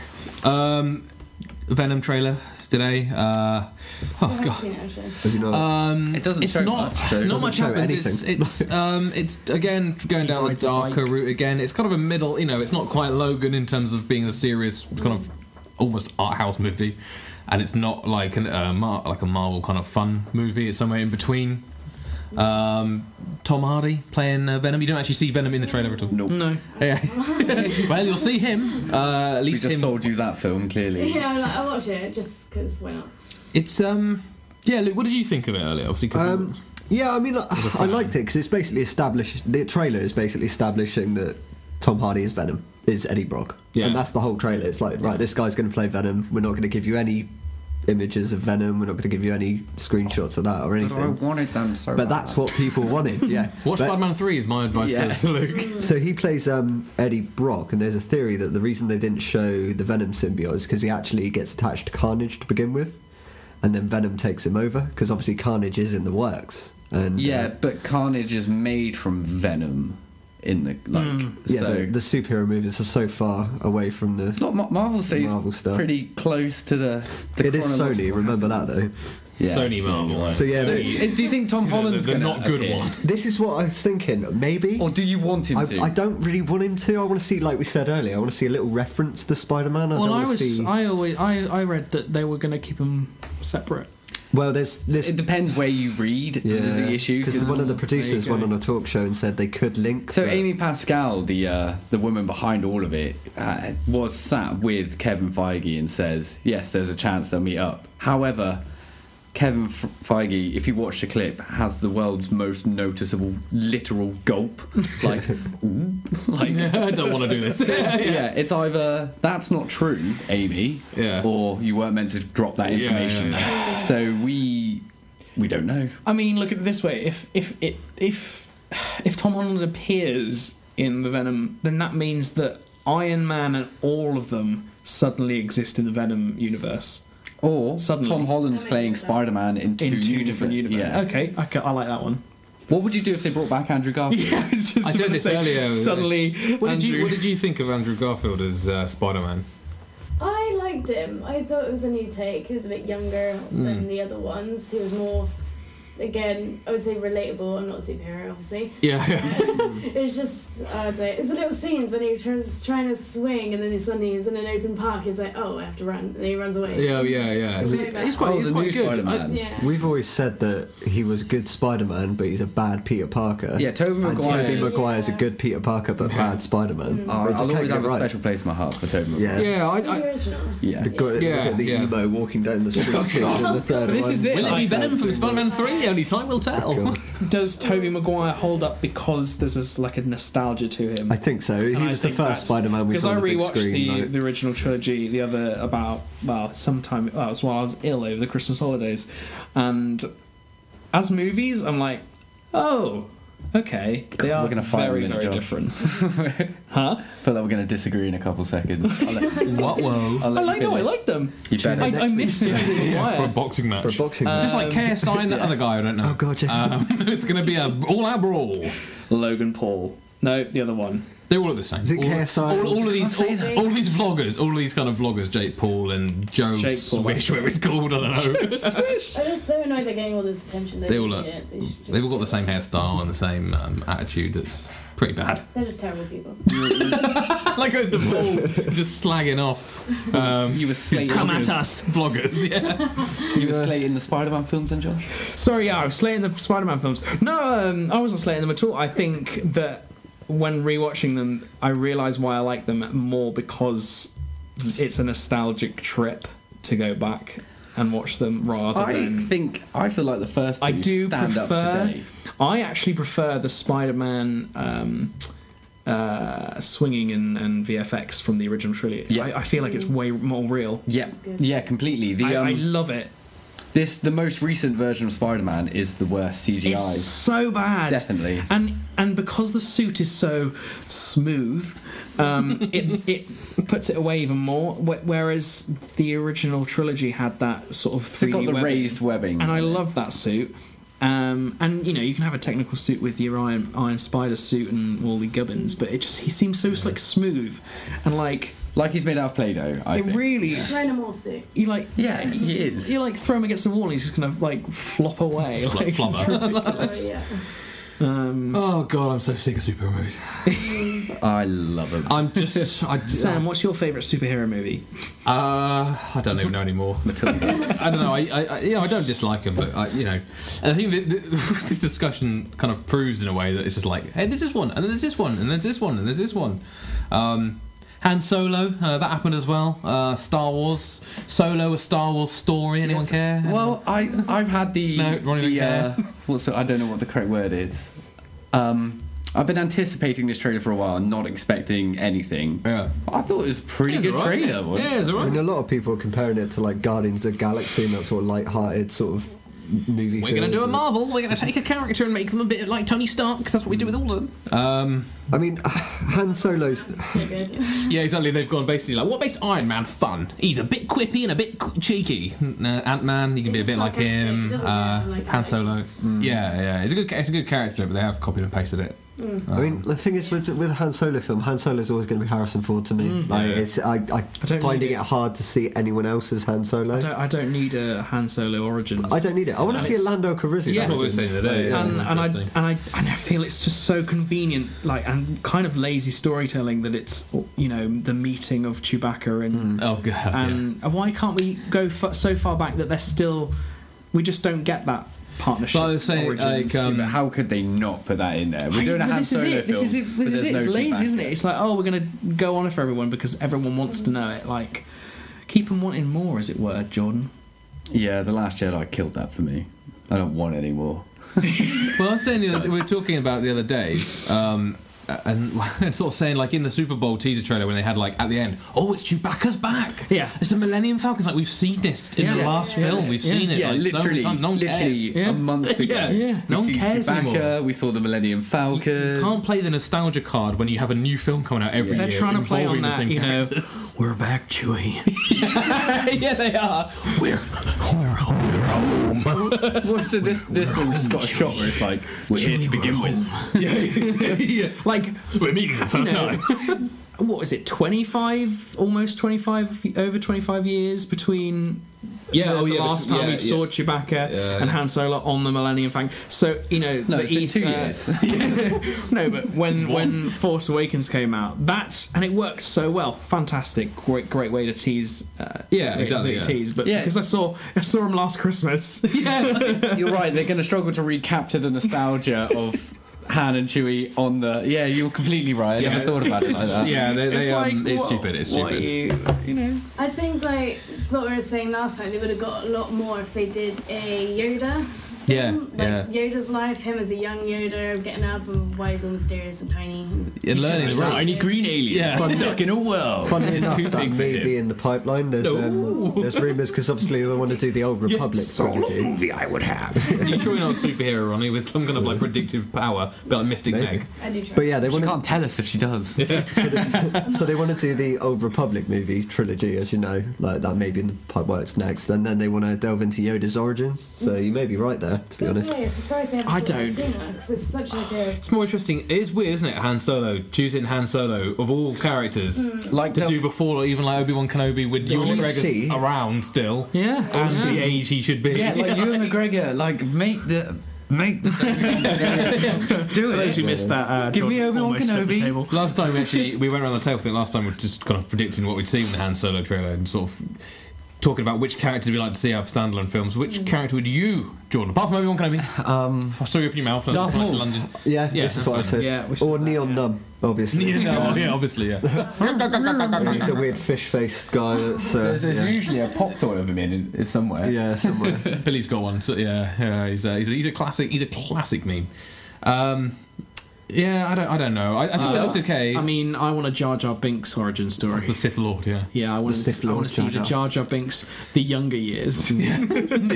Speaker 1: Venom trailer today.
Speaker 3: I haven't
Speaker 1: God.
Speaker 3: seen it actually.
Speaker 2: Have you not?
Speaker 4: It doesn't
Speaker 1: It's
Speaker 4: show
Speaker 1: not
Speaker 4: much, though.
Speaker 1: not
Speaker 2: doesn't
Speaker 1: much
Speaker 2: show
Speaker 1: happens. It's again going down the
Speaker 5: rides a
Speaker 1: darker
Speaker 5: bike.
Speaker 1: route again. It's kind of a middle. It's not quite Logan in terms of being a serious kind of almost art house movie, and it's not like a Marvel kind of fun movie. It's somewhere in between. Tom Hardy playing Venom. You don't actually see Venom in the trailer at all.
Speaker 4: Nope.
Speaker 5: No.
Speaker 1: Yeah. Well, you'll see him. At
Speaker 4: We
Speaker 1: least
Speaker 4: just
Speaker 1: him.
Speaker 4: sold you that film, clearly.
Speaker 3: Yeah, I'll watch it just because why not?
Speaker 1: It's yeah. Luke, what did you think of it earlier? Obviously, 'cause
Speaker 2: Yeah, I mean, I liked it because it's basically established. The trailer is basically establishing that Tom Hardy is Venom, is Eddie Brock,
Speaker 1: Yeah.
Speaker 2: and that's the whole trailer. It's like, right, this guy's going to play Venom. We're not going to give you any images of Venom. We're not going to give you any screenshots of that or
Speaker 4: But I
Speaker 2: anything.
Speaker 4: wanted them so
Speaker 2: But
Speaker 4: bad.
Speaker 2: that's what people wanted. Yeah.
Speaker 1: watch
Speaker 2: But-
Speaker 1: Spider-Man 3 is my advice
Speaker 4: Yeah.
Speaker 1: to Luke.
Speaker 2: So he plays Eddie Brock, and there's a theory that the reason they didn't show the Venom symbiote is because he actually gets attached to Carnage to begin with, and then Venom takes him over because obviously Carnage is in the works. And
Speaker 4: Yeah, but Carnage is made from Venom in the
Speaker 2: yeah,
Speaker 4: so
Speaker 2: the superhero movies are so far away from the.
Speaker 4: not Marvel stays
Speaker 2: Marvel stuff.
Speaker 4: pretty close to the
Speaker 2: It is Sony.
Speaker 4: chronological-
Speaker 2: Remember that though.
Speaker 4: Yeah.
Speaker 1: Sony Marvel.
Speaker 2: So yeah,
Speaker 4: Do you think Tom Holland's
Speaker 1: the
Speaker 4: gonna
Speaker 1: not good
Speaker 4: appear?
Speaker 1: one.
Speaker 2: this is what I was thinking. Maybe.
Speaker 4: Or do you want him to?
Speaker 2: I don't really want him to. I want to see, like we said earlier, I want to see a little reference to Spider-Man. I
Speaker 5: Well,
Speaker 2: don't
Speaker 5: I
Speaker 2: want to see.
Speaker 5: I read that they were going to keep them separate.
Speaker 2: Well, there's this.
Speaker 4: It depends where you read. Is the issue
Speaker 2: because one of the producers
Speaker 5: go.
Speaker 2: went on a talk show and said they could link.
Speaker 4: So
Speaker 2: but-
Speaker 4: Amy Pascal, the woman behind all of it, was sat with Kevin Feige and says, yes, there's a chance they'll meet up. However, Kevin Feige, if you watch the clip, has the world's most noticeable literal gulp. Like, ooh, like
Speaker 1: I don't want to do this.
Speaker 4: yeah, it's either that's not true, Amy,
Speaker 1: Yeah.
Speaker 4: or you weren't meant to drop that
Speaker 1: Yeah,
Speaker 4: information.
Speaker 1: yeah,
Speaker 4: So we don't know.
Speaker 5: I mean, look at it this way: if Tom Holland appears in the Venom, then that means that Iron Man and all of them suddenly exist in the Venom universe.
Speaker 4: Or
Speaker 5: Suddenly.
Speaker 4: Tom Holland's playing Spider-Man in two
Speaker 5: different universes.
Speaker 4: Yeah.
Speaker 5: Okay, I like that one.
Speaker 4: What would you do if they brought back Andrew Garfield?
Speaker 5: Yeah, I was just
Speaker 1: I said
Speaker 5: about to
Speaker 1: this
Speaker 5: say,
Speaker 1: earlier.
Speaker 5: Suddenly,
Speaker 1: What
Speaker 5: Andrew-
Speaker 1: did you think of Andrew Garfield as Spider-Man?
Speaker 3: I liked him. I thought it was a new take. He was a bit younger than the other ones. He was more, again, I would say relatable. I'm not a superhero, obviously.
Speaker 1: Yeah.
Speaker 3: It's just, I'd say, it's the little scenes when he was trying to swing and then suddenly he's in an open park. He's like, oh, I have to run. And then he runs away.
Speaker 1: Yeah.
Speaker 3: It's like that.
Speaker 1: He's quite
Speaker 4: the new
Speaker 1: good.
Speaker 4: Spider-Man.
Speaker 3: Yeah.
Speaker 2: We've always said that he was a good Spider-Man, but he's a bad Peter Parker.
Speaker 4: Yeah, Tobey
Speaker 2: And
Speaker 4: Maguire.
Speaker 2: Tobey Maguire's a good Peter Parker, but bad Spider-Man.
Speaker 4: Oh,
Speaker 2: They just
Speaker 4: I'll
Speaker 2: can't
Speaker 4: always
Speaker 2: get
Speaker 4: have
Speaker 2: it
Speaker 4: a
Speaker 2: right.
Speaker 4: special place in my heart for Tobey
Speaker 2: Yeah.
Speaker 4: Maguire.
Speaker 1: Yeah,
Speaker 3: It's the original.
Speaker 4: Yeah.
Speaker 2: The guy,
Speaker 1: Yeah,
Speaker 2: was it the
Speaker 1: yeah.
Speaker 2: emo walking down the street in the third
Speaker 5: This
Speaker 2: one.
Speaker 5: is it.
Speaker 1: Will it be
Speaker 5: Like,
Speaker 1: Venom from Spider-Man 3? Only time will tell.
Speaker 2: God.
Speaker 5: Does Tobey Maguire hold up because there's this, like a nostalgia to him?
Speaker 2: I think so. He
Speaker 5: And I
Speaker 2: was the
Speaker 5: think
Speaker 2: first
Speaker 5: that's-
Speaker 2: Spider-Man we
Speaker 5: because
Speaker 2: saw
Speaker 5: I
Speaker 2: on the big
Speaker 5: rewatched
Speaker 2: screen.
Speaker 5: the original trilogy the other sometime it was while I was ill over the Christmas holidays, and as movies I'm like, oh, Okay, they are
Speaker 4: We're gonna fight
Speaker 5: very,
Speaker 4: in a minute,
Speaker 5: very
Speaker 4: Josh.
Speaker 5: different. Huh?
Speaker 4: I feel like we're going to disagree in a couple seconds.
Speaker 1: What? Whoa.
Speaker 5: I like them.
Speaker 4: You better.
Speaker 5: I missed it.
Speaker 1: For a boxing match.
Speaker 2: For a boxing match.
Speaker 1: Just like KSI and the other guy, I don't know.
Speaker 2: Oh god, yeah.
Speaker 1: It's going to be a all-out brawl.
Speaker 5: Logan Paul. No, the other one.
Speaker 1: They're all the same.
Speaker 2: Is it KSI?
Speaker 1: All of these vloggers, all of these kind of vloggers, Jake Paul and Joe
Speaker 5: Jake Paul.
Speaker 1: Swish, whatever it's called, I don't know.
Speaker 5: Swish.
Speaker 3: I'm just so annoyed they're getting all this attention.
Speaker 1: They all look. They've all got the same
Speaker 3: hair.
Speaker 1: hairstyle and the same attitude. That's pretty bad.
Speaker 3: They're just terrible people.
Speaker 1: Like the Paul just slagging off.
Speaker 4: You were slating.
Speaker 1: Come at us, vloggers. Yeah.
Speaker 4: You were slating the Spider-Man films, then, Josh?
Speaker 5: Sorry, yeah, I was slating the Spider-Man films. No, I wasn't slating them at all. I think that when rewatching them, I realise why I like them more because it's a nostalgic trip to go back and watch them rather than...
Speaker 4: I feel like the first two stand up today.
Speaker 5: I actually prefer the Spider-Man swinging and VFX from the original trilogy.
Speaker 4: Yeah.
Speaker 5: I feel like it's way more real.
Speaker 4: Yeah, yeah, completely.
Speaker 5: I love it.
Speaker 4: The most recent version of Spider-Man is the worst CGI.
Speaker 5: It's so bad.
Speaker 4: Definitely.
Speaker 5: And because the suit is so smooth, it puts it away even more. Whereas the original trilogy had that sort of 3D
Speaker 4: It's got the
Speaker 5: webbing.
Speaker 4: raised webbing.
Speaker 5: And I love that suit. And you know, you can have a technical suit with your Iron Spider suit and all the gubbins, but he seems so like smooth and like
Speaker 4: he's made out of Play-Doh. I think.
Speaker 5: Really,
Speaker 3: Dynamo suit.
Speaker 5: you like
Speaker 4: he is.
Speaker 5: You like throw him against the wall and he's just gonna like flop away. Like,
Speaker 1: flop.
Speaker 5: it's ridiculous.
Speaker 3: Oh, yeah.
Speaker 1: Oh god, I'm so sick of superhero movies.
Speaker 4: I love them.
Speaker 1: I'm just.
Speaker 5: Sam, what's your favourite superhero movie?
Speaker 1: I don't even know anymore.
Speaker 4: Matilda.
Speaker 1: I don't know. I don't dislike them, but I think this discussion kind of proves in a way that it's just like, hey, this is one, and then there's this one, and there's this one, and there's this one. Han Solo, that happened as well. Star Wars Solo, a Star Wars story. Anyone care?
Speaker 4: Well, I've had the
Speaker 1: No, Ronnie don't care.
Speaker 4: I don't know what the correct word is. I've been anticipating this trailer for a while and not expecting anything.
Speaker 1: Yeah.
Speaker 4: I thought it was a pretty good
Speaker 1: alright,
Speaker 4: trailer. wasn't it?
Speaker 1: Yeah, it's
Speaker 2: I
Speaker 1: alright.
Speaker 2: mean, a lot of people are comparing it to like Guardians of the Galaxy and that sort of light-hearted sort of movie.
Speaker 1: We're going to do a Marvel. We're going to take a character and make them a bit like Tony Stark, because that's what we do with all of them.
Speaker 2: I mean, Han Solo's.
Speaker 3: So good.
Speaker 1: Yeah, exactly. They've gone basically like, what makes Iron Man fun? He's a bit quippy and a bit cheeky. Ant-Man, you can be a bit like him. Han Solo. Yeah. It's a good character, but they have copied and pasted it.
Speaker 2: I mean, the thing is with a Han Solo film, Han Solo's always going to be Harrison Ford to me. I'm finding it hard to see anyone else as Han Solo.
Speaker 5: I don't need a Han Solo Origins.
Speaker 2: I don't need it. I want to see a Lando Calrissian.
Speaker 5: Yeah,
Speaker 1: That's what we were saying today.
Speaker 5: and I feel it's just so convenient, like, and kind of lazy storytelling that it's, you know, the meeting of Chewbacca and
Speaker 1: Oh god.
Speaker 5: and why can't we go so far back that they're still, we just don't get that partnership.
Speaker 1: But I was saying,
Speaker 5: Origins.
Speaker 1: like,
Speaker 4: But how could they not put that in there? We're doing a Han Solo film.
Speaker 5: This is it.
Speaker 4: but
Speaker 5: This is
Speaker 4: there's
Speaker 5: it.
Speaker 4: no
Speaker 5: It's lazy, isn't
Speaker 4: Chewbacca.
Speaker 5: it? It's like, oh, we're going to go on it for everyone because everyone wants to know it. Like, keep them wanting more, as it were, Jordan.
Speaker 4: Yeah, The Last Jedi killed that for me. I don't want any more.
Speaker 1: Well, I was saying we were talking about the other day, and sort of saying like in the Super Bowl teaser trailer when they had like at the end, oh, it's Chewbacca's back.
Speaker 5: Yeah.
Speaker 1: It's the Millennium Falcon's like we've seen this in the last film. We've seen it.
Speaker 4: Yeah,
Speaker 1: like, so many
Speaker 4: literally,
Speaker 1: times. No one cares.
Speaker 4: a month ago.
Speaker 1: Yeah.
Speaker 4: We
Speaker 1: No one
Speaker 4: see
Speaker 1: cares
Speaker 4: Chewbacca,
Speaker 1: anymore.
Speaker 4: we saw the Millennium Falcon.
Speaker 1: You can't play the nostalgia card when you have a new film coming out every
Speaker 5: They're
Speaker 1: year.
Speaker 5: trying to play on
Speaker 1: involving the
Speaker 5: that,
Speaker 1: same
Speaker 5: you know.
Speaker 1: characters.
Speaker 5: We're back, Chewie.
Speaker 1: Yeah, they are. We're home.
Speaker 4: Well, so this one's just got a shot where it's like, we're here to begin with.
Speaker 1: Yeah.
Speaker 5: Like,
Speaker 1: We're meeting the first time.
Speaker 5: what is it? 25, almost 25, over 25 years between. The last time we saw Chewbacca and Han Solo on the Millennium Falcon. So, you know,
Speaker 4: No, it's been 2 years.
Speaker 5: No, but when Force Awakens came out, and it worked so well. Fantastic, great way to tease.
Speaker 1: Exactly.
Speaker 5: Tease, but
Speaker 4: Yeah.
Speaker 5: because I saw him last Christmas.
Speaker 4: You're right, they're going to struggle to recapture the nostalgia of Han and Chewie on the... Yeah, you're completely right. I never thought about it like that.
Speaker 1: Yeah, it's
Speaker 5: what-
Speaker 1: stupid. It's
Speaker 5: what
Speaker 1: stupid.
Speaker 5: you know.
Speaker 3: I think like what we were saying last time, they would have got a lot more if they did a Yoda
Speaker 1: Yeah,
Speaker 3: Like
Speaker 1: yeah.
Speaker 3: Yoda's life, him as a young Yoda, getting up and why he's all mysterious and tiny.
Speaker 1: And learning the
Speaker 4: Tiny
Speaker 1: ropes.
Speaker 4: green alien
Speaker 1: Yeah.
Speaker 4: stuck in a world.
Speaker 2: Funny
Speaker 4: It's
Speaker 2: enough,
Speaker 4: too
Speaker 2: that
Speaker 4: big for
Speaker 2: may
Speaker 4: him.
Speaker 2: be in the pipeline. There's rumours because obviously they want to do the Old Republic trilogy.
Speaker 4: movie I would have.
Speaker 1: Are you sure you're not a superhero, Ronnie, with some kind of like predictive power, a bit like Mystic
Speaker 2: Maybe.
Speaker 1: Meg?
Speaker 3: I do try.
Speaker 2: But yeah, they
Speaker 4: She
Speaker 2: want to.
Speaker 4: can't tell us if she does.
Speaker 2: So they want to do the Old Republic movie trilogy, as you know, like that maybe in the pipe works next, and then they want to delve into Yoda's origins. So you may be right there, to be
Speaker 3: That's
Speaker 2: honest.
Speaker 3: why I'm surprised they haven't
Speaker 5: I
Speaker 3: thought that
Speaker 5: don't.
Speaker 3: sooner, 'cause it's such like a...
Speaker 1: It's more interesting. It is weird, isn't it? Han Solo, choosing Han Solo of all characters
Speaker 4: Like
Speaker 1: to
Speaker 4: the-
Speaker 1: do before even like Obi-Wan Kenobi with Ewan
Speaker 2: you
Speaker 1: McGregor
Speaker 2: see-
Speaker 1: around still,
Speaker 5: Yeah.
Speaker 1: and the age he should be.
Speaker 4: Yeah, like Ewan McGregor, like make the do
Speaker 5: For those
Speaker 4: it.
Speaker 5: who missed that,
Speaker 4: Give me
Speaker 5: George
Speaker 4: Obi-Wan
Speaker 5: almost flipped the
Speaker 4: Kenobi.
Speaker 5: table.
Speaker 1: Last time we went around the table. I think last time we were just kind of predicting what we'd see in the Han Solo trailer and sort of talking about which characters we'd like to see out of standalone films. Which character would you, Jordan, apart from Obi-Wan Kenobi? I saw you open your mouth.
Speaker 4: Darth
Speaker 1: Flying to
Speaker 4: Maul.
Speaker 1: London.
Speaker 2: Yeah,
Speaker 1: Yeah,
Speaker 2: this is what I said.
Speaker 5: Yeah, we said
Speaker 2: or
Speaker 5: that,
Speaker 2: Neon
Speaker 5: yeah.
Speaker 2: Numb, obviously.
Speaker 1: Yeah, obviously, yeah.
Speaker 2: He's a weird fish-faced guy. That's,
Speaker 4: There's
Speaker 2: yeah.
Speaker 4: usually a pop toy of him in somewhere.
Speaker 2: Yeah, somewhere.
Speaker 1: Billy's got one. So yeah, he's a classic. He's a classic meme. Yeah, I don't know. I think that looks okay.
Speaker 5: I mean, I want a Jar Jar Binks origin story.
Speaker 1: The Sith Lord, yeah.
Speaker 5: Yeah, I want
Speaker 2: Sith
Speaker 5: to
Speaker 2: Lord
Speaker 5: see the
Speaker 2: Jar
Speaker 5: Jar Jar Binks, the younger years.
Speaker 1: The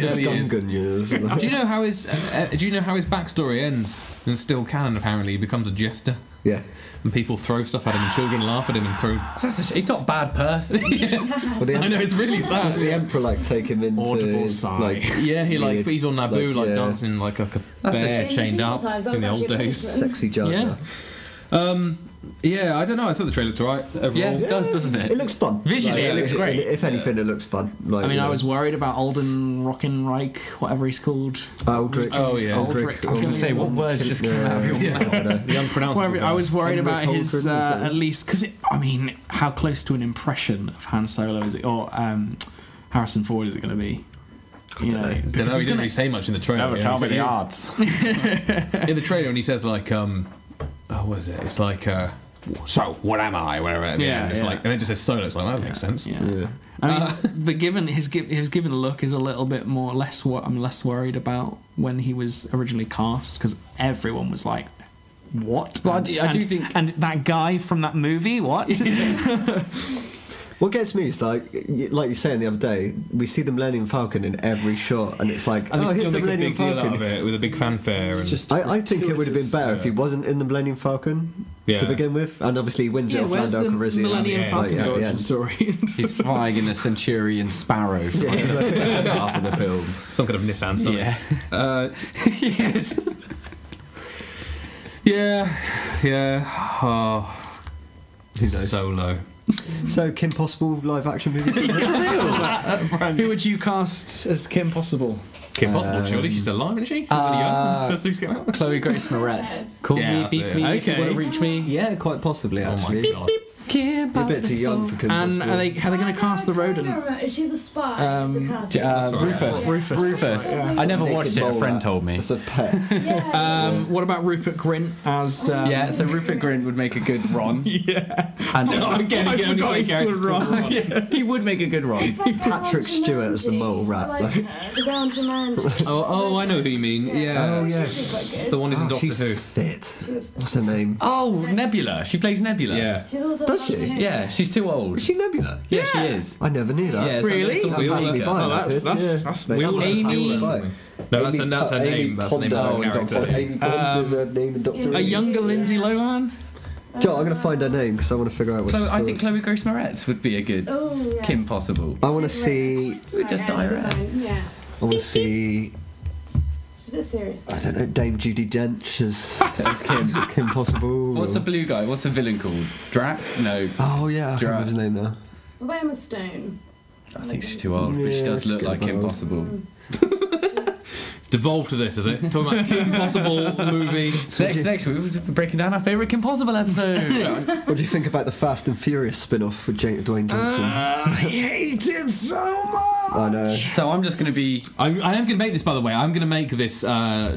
Speaker 1: early years.
Speaker 2: Gungan years.
Speaker 1: Do you know how his backstory ends? And it's still canon. Apparently, he becomes a jester,
Speaker 2: Yeah.
Speaker 1: and people throw stuff at him, and children laugh at him and throw.
Speaker 4: He's not a bad person.
Speaker 2: Well, the
Speaker 1: I know it's really
Speaker 2: Does
Speaker 1: sad.
Speaker 2: the Emperor like take him into
Speaker 5: Audible
Speaker 2: his,
Speaker 5: sigh.
Speaker 2: like
Speaker 1: Yeah, he like
Speaker 2: weird,
Speaker 1: he's on Naboo, like
Speaker 2: yeah,
Speaker 1: dancing like a
Speaker 4: That's
Speaker 1: bear
Speaker 3: In
Speaker 1: chained
Speaker 3: medieval
Speaker 1: up
Speaker 3: times, that
Speaker 1: in the
Speaker 3: was
Speaker 1: old
Speaker 3: actually a
Speaker 1: days.
Speaker 3: punishment.
Speaker 2: sexy Jar Jar?
Speaker 1: Yeah. Yeah, I don't know. I thought the trailer looked alright overall.
Speaker 4: Yeah, it does, doesn't it?
Speaker 2: It looks fun.
Speaker 4: Visually, it looks great.
Speaker 2: If anything, it looks fun. Like,
Speaker 5: I mean,
Speaker 2: you
Speaker 5: I
Speaker 2: know,
Speaker 5: was worried about Alden Rockenreich, whatever he's called.
Speaker 2: Aldrich.
Speaker 1: Oh, yeah.
Speaker 2: Aldrich.
Speaker 5: I was gonna
Speaker 4: say, what words just came out of your mouth?
Speaker 1: The unpronounceable.
Speaker 5: Well, I was worried
Speaker 2: Henrik
Speaker 5: about his,
Speaker 2: Holdren, was it?
Speaker 5: at least, because, I mean, how close to an impression of Han Solo is it? Or Harrison Ford is it going to be? You know,
Speaker 1: Don't know,
Speaker 5: because
Speaker 1: he
Speaker 5: he's
Speaker 1: didn't
Speaker 5: gonna-
Speaker 1: really say much in the trailer. Yeah.
Speaker 4: odds.
Speaker 1: In the trailer, when he says like, what is it? It's like, so what am I? Whatever. At the
Speaker 5: Yeah,
Speaker 1: end. It's
Speaker 5: yeah.
Speaker 1: like, and then it just says Solo. It's like, that makes sense.
Speaker 5: Yeah.
Speaker 2: Yeah.
Speaker 5: I mean, but given his given look is a little bit more I'm less worried about when he was originally cast because everyone was like, "What?"
Speaker 4: Well, I do think-
Speaker 5: and that guy from that movie, what?
Speaker 2: What gets me is like you were saying the other day, we see the Millennium Falcon in every shot, and it's like,
Speaker 1: And
Speaker 2: oh,
Speaker 1: they
Speaker 2: here's
Speaker 1: still
Speaker 2: the
Speaker 1: make a
Speaker 2: Millennium
Speaker 1: big deal out of
Speaker 2: Falcon.
Speaker 1: it with a big fanfare. And
Speaker 5: just
Speaker 2: I think it would have been better if he
Speaker 5: gratuitous,
Speaker 2: wasn't in the Millennium Falcon
Speaker 1: Yeah.
Speaker 2: to begin with, and obviously he wins it off
Speaker 5: where's
Speaker 2: Lando
Speaker 5: the
Speaker 2: Calrissian.
Speaker 5: Millennium
Speaker 1: Yeah,
Speaker 5: Falcon's
Speaker 2: at the
Speaker 5: origin
Speaker 2: end.
Speaker 5: story?
Speaker 4: He's flying in a Centurion Sparrow for like the first half of the film.
Speaker 1: some kind of Nissan something.
Speaker 4: Yeah.
Speaker 1: Yeah. Oh,
Speaker 2: Who knows?
Speaker 1: Solo.
Speaker 2: So Kim Possible live action movies.
Speaker 5: Who would you cast as Kim Possible?
Speaker 1: Kim Possible, surely she's alive, isn't she? She's really young. First movies came out.
Speaker 4: Chloe Grace Moretz. Call
Speaker 1: Yeah,
Speaker 4: me,
Speaker 1: that's
Speaker 4: beep
Speaker 1: it.
Speaker 4: me, if you
Speaker 5: Okay.
Speaker 4: want to reach me.
Speaker 2: Yeah, quite possibly
Speaker 1: Oh my
Speaker 2: actually.
Speaker 1: god.
Speaker 4: Kim
Speaker 2: You're a bit too young for Kim
Speaker 5: And
Speaker 2: Possible.
Speaker 5: are they going to cast the rodent?
Speaker 3: Is she the spy?
Speaker 5: Um,
Speaker 3: the casting?
Speaker 1: right.
Speaker 4: Rufus.
Speaker 5: Rufus.
Speaker 4: Rufus. I never
Speaker 2: Naked
Speaker 4: watched it. A
Speaker 2: mole
Speaker 4: friend
Speaker 2: rat.
Speaker 4: told me.
Speaker 2: It's a pet.
Speaker 3: Yeah.
Speaker 5: What about Rupert Grint as?
Speaker 4: Yeah, so Rupert Grint would make a good Ron.
Speaker 5: Yeah.
Speaker 4: And
Speaker 1: Again,
Speaker 5: I forgot he's called Ron.
Speaker 4: he would make a good Ron.
Speaker 3: It's like the
Speaker 2: Patrick
Speaker 3: one
Speaker 2: Stewart as the
Speaker 3: Jumanji.
Speaker 2: mole rat,
Speaker 3: I like
Speaker 2: like-
Speaker 3: her. The girl in Jumanji.
Speaker 1: Oh, I know who you mean. Yeah.
Speaker 2: Oh, yeah.
Speaker 3: She's quite good.
Speaker 1: The one who's in
Speaker 2: Oh,
Speaker 1: Doctor
Speaker 2: she's
Speaker 1: Who.
Speaker 2: fit.
Speaker 3: She's-
Speaker 2: What's her name?
Speaker 4: Oh, Nebula. She plays Nebula.
Speaker 1: Yeah.
Speaker 3: She's also
Speaker 2: Does
Speaker 3: Doctor
Speaker 2: she?
Speaker 3: Who.
Speaker 4: Yeah, she's too old.
Speaker 2: Is she Nebula?
Speaker 4: Yeah, she is.
Speaker 2: I never knew that.
Speaker 4: Yeah, so
Speaker 5: Really?
Speaker 4: that's all
Speaker 2: That
Speaker 1: We all
Speaker 2: passed me
Speaker 1: look
Speaker 2: by.
Speaker 1: at-
Speaker 5: Oh,
Speaker 2: that
Speaker 5: that's
Speaker 2: did, yeah.
Speaker 5: fascinating.
Speaker 2: That must have passed me
Speaker 4: Amy-
Speaker 2: by.
Speaker 1: No, that's her name. That's the name
Speaker 2: Ponder.
Speaker 1: of the character.
Speaker 2: Amy Pond is her name in Doctor
Speaker 5: A
Speaker 2: Who.
Speaker 5: younger Lindsay Lohan?
Speaker 2: Joe, I'm going to find her name because I want to figure out what she's
Speaker 4: I think
Speaker 2: called.
Speaker 4: Chloe Grace Moretz would be a good
Speaker 3: Oh, yes.
Speaker 4: Kim Possible.
Speaker 2: I want to see.
Speaker 3: Sorry,
Speaker 4: just
Speaker 3: I
Speaker 4: die
Speaker 3: have the
Speaker 4: around.
Speaker 3: phone. Yeah.
Speaker 2: I want to see.
Speaker 3: She's a bit serious.
Speaker 2: I don't know. Dame Judi Dench as Kim Possible.
Speaker 4: What's the blue guy? What's the villain called? Drac? No,
Speaker 2: Oh yeah, I can't remember his name now.
Speaker 3: What about Emma Stone?
Speaker 4: I think she's too old, but she
Speaker 2: Yeah,
Speaker 4: does
Speaker 2: she's
Speaker 4: look
Speaker 2: good
Speaker 4: like Kim
Speaker 2: old.
Speaker 4: Possible.
Speaker 1: It's devolved to this, is it? Talking about Kim Possible movie.
Speaker 4: Next week, we're breaking down our favourite Kim Possible episode.
Speaker 2: What do you think about the Fast and Furious spin-off with Dwayne Johnson?
Speaker 5: I hate it so much!
Speaker 2: I know.
Speaker 4: So I'm just going to be.
Speaker 1: I am going to make this, by the way. I'm going to make this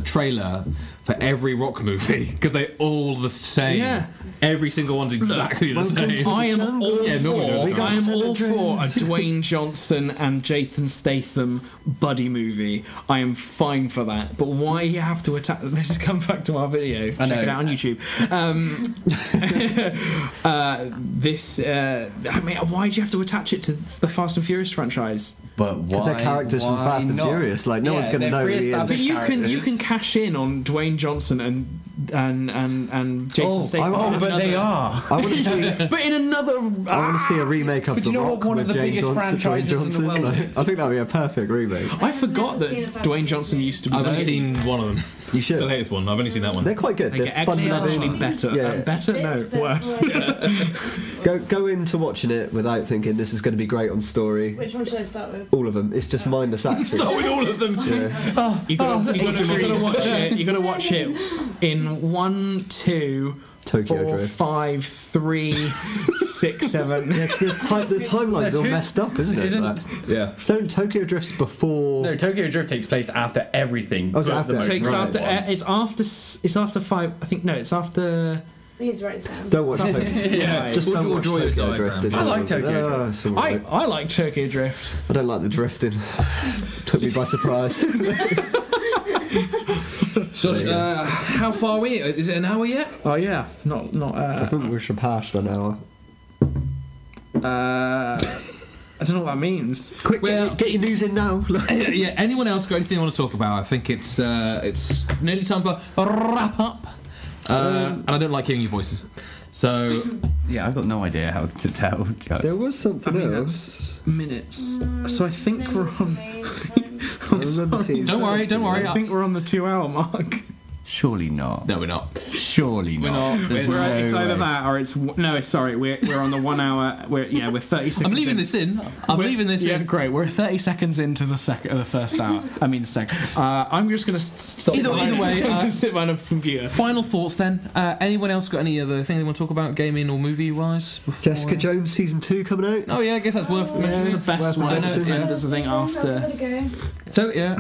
Speaker 1: trailer for every rock movie because they're all the same.
Speaker 5: Yeah.
Speaker 1: Every single one's exactly the
Speaker 2: welcome
Speaker 1: same.
Speaker 2: to
Speaker 5: I am
Speaker 2: jungle.
Speaker 5: all
Speaker 1: Yeah, no, we don't.
Speaker 5: for. I am all
Speaker 2: Seven
Speaker 5: for a
Speaker 2: Dreams.
Speaker 5: Dwayne Johnson and Jason Statham buddy movie. I am fine for that. But why you have to attack? This is come back to our video. Check
Speaker 4: know.
Speaker 5: it out on YouTube. I mean, why do you have to attach it to the Fast and Furious franchise?
Speaker 4: But why?
Speaker 2: Because they're characters from
Speaker 4: why
Speaker 2: Fast and
Speaker 4: not?
Speaker 2: Furious. Like, no one's going to
Speaker 4: they're
Speaker 2: know who he is.
Speaker 4: pre-established
Speaker 5: But you
Speaker 4: characters.
Speaker 5: can cash in on Dwayne Johnson and Jason Statham.
Speaker 4: but they are.
Speaker 2: I want to see.
Speaker 5: But in another.
Speaker 2: I want to see a remake of
Speaker 4: But
Speaker 2: The
Speaker 4: you know
Speaker 2: Rock
Speaker 4: what one of
Speaker 2: with
Speaker 4: the
Speaker 2: Dwayne
Speaker 4: biggest
Speaker 2: Johnson.
Speaker 4: franchises in the world is?
Speaker 2: I think that'd be a perfect remake.
Speaker 5: I forgot
Speaker 3: Never
Speaker 5: that
Speaker 3: seen a Fast
Speaker 5: Dwayne
Speaker 3: and
Speaker 5: Johnson
Speaker 3: Furious
Speaker 5: used to be.
Speaker 1: I've only seen one of them.
Speaker 2: You
Speaker 1: The
Speaker 2: should.
Speaker 1: latest one. I've only seen that one.
Speaker 2: They're quite good.
Speaker 5: They
Speaker 2: They're
Speaker 5: get
Speaker 2: fun
Speaker 5: exponentially
Speaker 2: movies.
Speaker 5: better.
Speaker 2: Yeah.
Speaker 5: Better? No,
Speaker 3: It's better
Speaker 5: worse.
Speaker 3: for-
Speaker 2: Go into watching it without thinking this is going to be great on story.
Speaker 3: Which one should I start with?
Speaker 2: All of them. It's just mindless action.
Speaker 1: Start with all of them.
Speaker 2: Yeah.
Speaker 5: You gotta watch it. You gotta watch it in 1, 2,
Speaker 2: Tokyo
Speaker 5: 4,
Speaker 2: Drift.
Speaker 5: 5, 3, 6, 7.
Speaker 2: Yeah, 'cause the timeline's all messed up, isn't it? Like,
Speaker 1: Yeah.
Speaker 2: so Tokyo Drift's before.
Speaker 4: No, Tokyo Drift takes place after everything.
Speaker 2: Oh, is it
Speaker 4: but
Speaker 2: after?
Speaker 4: the most
Speaker 5: Takes
Speaker 4: recent
Speaker 5: after.
Speaker 4: one.
Speaker 5: It's after 5. I think no. It's after.
Speaker 3: I think it's right down.
Speaker 2: Don't watch
Speaker 5: It's
Speaker 2: Tokyo.
Speaker 5: after
Speaker 1: Yeah,
Speaker 2: Just
Speaker 1: we'll
Speaker 2: don't watch
Speaker 1: draw your
Speaker 2: Tokyo
Speaker 1: diagram.
Speaker 2: Drift. It's
Speaker 4: I
Speaker 2: all
Speaker 4: like
Speaker 2: right.
Speaker 4: Tokyo
Speaker 2: Oh, it's all right.
Speaker 5: I like Tokyo Drift.
Speaker 2: I don't like the drifting. Took me by surprise.
Speaker 1: Josh, how far are we? Is it an hour yet?
Speaker 5: Oh yeah, not.
Speaker 2: I think we should pass an hour.
Speaker 5: I don't know what that means.
Speaker 2: Quick,
Speaker 1: Well-
Speaker 2: get your news in now.
Speaker 1: Yeah. Anyone else got anything they want to talk about? I think it's nearly time for a wrap up. And I don't like hearing your voices. So
Speaker 4: Yeah, I've got no idea how to tell. Joe.
Speaker 2: There was something
Speaker 5: I mean,
Speaker 2: else.
Speaker 5: Minutes. So I think we're on.
Speaker 2: I remember seeing
Speaker 1: don't worry.
Speaker 5: I think we're on the 2-hour mark.
Speaker 4: Surely not.
Speaker 1: No, we're not.
Speaker 4: Surely
Speaker 1: We're
Speaker 4: not.
Speaker 1: not.
Speaker 4: There's
Speaker 5: We're
Speaker 4: no
Speaker 5: it's either
Speaker 4: way.
Speaker 5: that or it's no. Sorry, we're on the 1 hour. We're 30 seconds.
Speaker 1: I'm leaving
Speaker 5: in.
Speaker 1: this in. I'm leaving this
Speaker 5: Yeah,
Speaker 1: in.
Speaker 5: great. We're 30 seconds into the first hour. I mean, the second. I'm just gonna
Speaker 1: Either way,
Speaker 5: sit behind a computer.
Speaker 1: Final thoughts then. Anyone else got any other thing they want to talk about, gaming or movie wise?
Speaker 2: Jessica Jones season 2 coming out.
Speaker 1: Oh yeah, I guess that's worth
Speaker 5: This is the
Speaker 1: mentioning.
Speaker 5: best
Speaker 2: Worth
Speaker 5: one. I know
Speaker 2: mentioning.
Speaker 5: Defenders, I think, after.
Speaker 3: Gotta go.
Speaker 1: So yeah,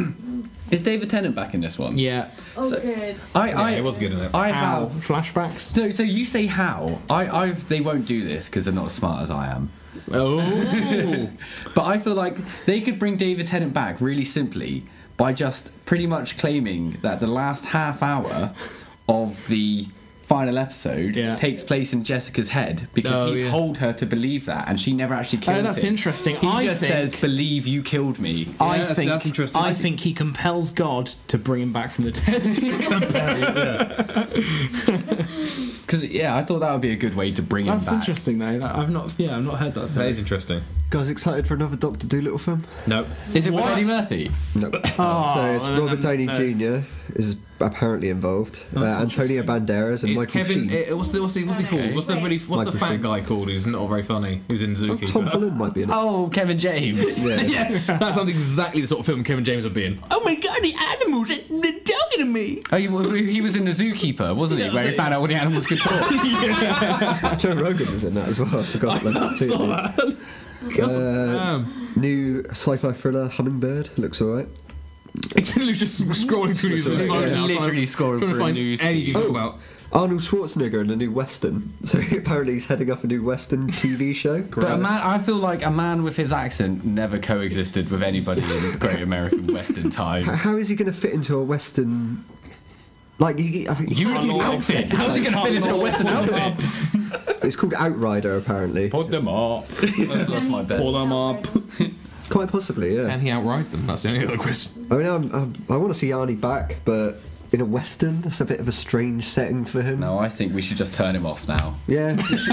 Speaker 4: Is David Tennant back in this one?
Speaker 5: Yeah.
Speaker 3: Oh,
Speaker 4: So-
Speaker 3: good.
Speaker 1: it was good in it.
Speaker 4: I
Speaker 5: How?
Speaker 4: have.
Speaker 5: Flashbacks?
Speaker 4: So you say how? They won't do this because they're not as smart as I am.
Speaker 1: Oh,
Speaker 4: But I feel like they could bring David Tennant back really simply by just pretty much claiming that the last half hour of the final episode
Speaker 5: Yeah.
Speaker 4: takes place in Jessica's head because
Speaker 1: Oh,
Speaker 4: he
Speaker 1: yeah.
Speaker 4: told her to believe that and she never actually killed
Speaker 5: Oh, that's
Speaker 4: him.
Speaker 5: interesting.
Speaker 4: He
Speaker 5: I
Speaker 4: just
Speaker 5: think-
Speaker 4: says, "Believe you killed me."
Speaker 1: Yeah, that's interesting.
Speaker 5: I think he compels God to bring him back from the dead.
Speaker 4: Because I thought that would be a good way to bring him
Speaker 5: That's
Speaker 4: back.
Speaker 5: interesting though. I've not heard that.
Speaker 1: that
Speaker 5: Thing.
Speaker 1: is interesting.
Speaker 2: Guys, excited for another Doctor Dolittle film?
Speaker 1: No,
Speaker 4: Is it with
Speaker 5: What?
Speaker 4: Eddie Murphy?
Speaker 2: No.
Speaker 5: Oh,
Speaker 2: So it's
Speaker 5: no,
Speaker 2: Robert Downey
Speaker 5: no.
Speaker 2: Jr. is apparently involved.
Speaker 5: That's
Speaker 2: Antonio Banderas and
Speaker 1: it's
Speaker 2: Michael
Speaker 1: Kevin.
Speaker 2: Sheen.
Speaker 1: What's he called? What's the
Speaker 2: Michael
Speaker 1: fat
Speaker 2: Sheen.
Speaker 1: guy called? Who's not very funny? Who's in
Speaker 2: Oh, Tom
Speaker 1: Zookeeper?
Speaker 2: Holland might be in it.
Speaker 4: Oh, Kevin James.
Speaker 2: Yeah.
Speaker 1: Yeah, that sounds exactly the sort of film Kevin James would be in. Oh my god, the animals, they're talking to me.
Speaker 4: Oh, he was in The Zookeeper, wasn't he? Where he found out all the animals could talk.
Speaker 2: Joe Rogan was in that as well. I forgot that. completely. New sci-fi thriller Hummingbird looks alright.
Speaker 1: It's literally just scrolling through his phone now,
Speaker 4: Literally scoring
Speaker 1: trying
Speaker 4: for
Speaker 1: to
Speaker 4: a
Speaker 1: find
Speaker 4: news.
Speaker 1: anything to talk about.
Speaker 2: Arnold Schwarzenegger in a new Western. So apparently he's heading up a new Western TV show.
Speaker 4: But I feel like a man with his accent never coexisted with anybody in Great American Western times.
Speaker 2: How is he going to fit into a Western? Like
Speaker 4: You the outfit. How's he going to fit into a Western outfit?
Speaker 2: it's called Outrider apparently.
Speaker 4: Put them up. That's my bet.
Speaker 5: Pull them up.
Speaker 2: Quite possibly, yeah.
Speaker 1: Can he outride them? That's the only other question.
Speaker 2: I mean, I want to see Arnie back, but in a Western, that's a bit of a strange setting for him.
Speaker 4: No, I think we should just turn him off now.
Speaker 2: Yeah.
Speaker 4: He's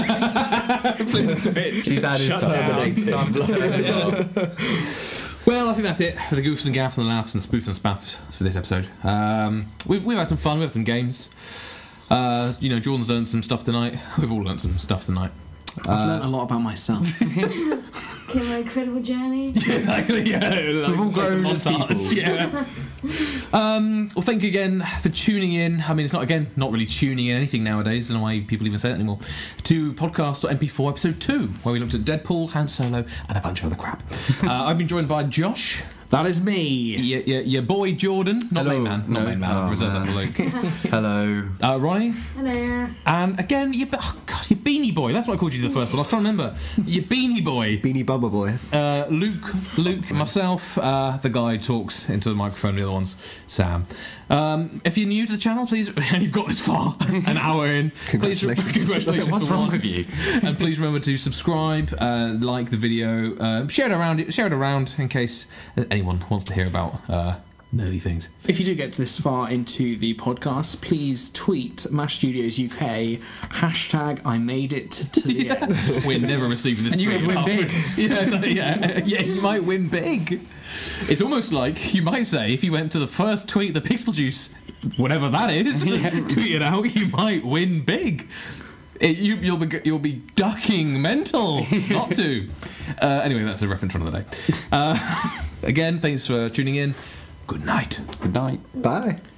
Speaker 4: had his time. Time to turn him off.
Speaker 1: Well, I think that's it for the goofs and gaffs and the laughs and spoofs and spaffs for this episode. We've had some fun. We've had some games. Jordan's learned some stuff tonight. We've all learned some stuff tonight.
Speaker 5: I've learned a lot about myself.
Speaker 3: Okay, my incredible journey.
Speaker 1: Exactly, yeah.
Speaker 4: We've all grown as people.
Speaker 1: Yeah. Well, thank you again for tuning in. I mean, it's not really tuning in anything nowadays. I don't know why people even say that anymore. To Podcast.MP4 Episode 2, where we looked at Deadpool, Han Solo, and a bunch of other crap. I've been joined by Josh.
Speaker 5: That is me.
Speaker 1: Your boy Jordan. Not
Speaker 4: Hello.
Speaker 1: main man. Not
Speaker 4: No.
Speaker 1: main man. I've
Speaker 4: Oh,
Speaker 1: reserved that
Speaker 4: man.
Speaker 1: for Luke.
Speaker 4: Hello.
Speaker 1: Ronnie.
Speaker 3: Hello.
Speaker 1: And again, your beanie boy. That's what I called you the first one. I was trying to remember. Your beanie boy.
Speaker 2: Beanie Bummer Boy.
Speaker 1: Luke, myself, the guy who talks into the microphone, the other one's Sam. If you're new to the channel, please, and you've got this far, an hour in, congratulations.
Speaker 4: What's wrong with you?
Speaker 1: And please remember to subscribe, like the video, share it around in case anyone wants to hear about nerdy things.
Speaker 5: If you do get this far into the podcast, please tweet Mash Studios UK #I made it to the end.
Speaker 1: We're never receiving this.
Speaker 4: And you
Speaker 1: tweet
Speaker 4: could win
Speaker 1: after-
Speaker 4: big.
Speaker 1: yeah, you might win big. It's almost like you might say if you went to the first tweet the Pixel Juice, whatever that is, tweet it out, you might win big. You'll be ducking mental not to. Anyway, that's a reference for another day. Again, thanks for tuning in. Good night.
Speaker 4: Good night.
Speaker 2: Bye.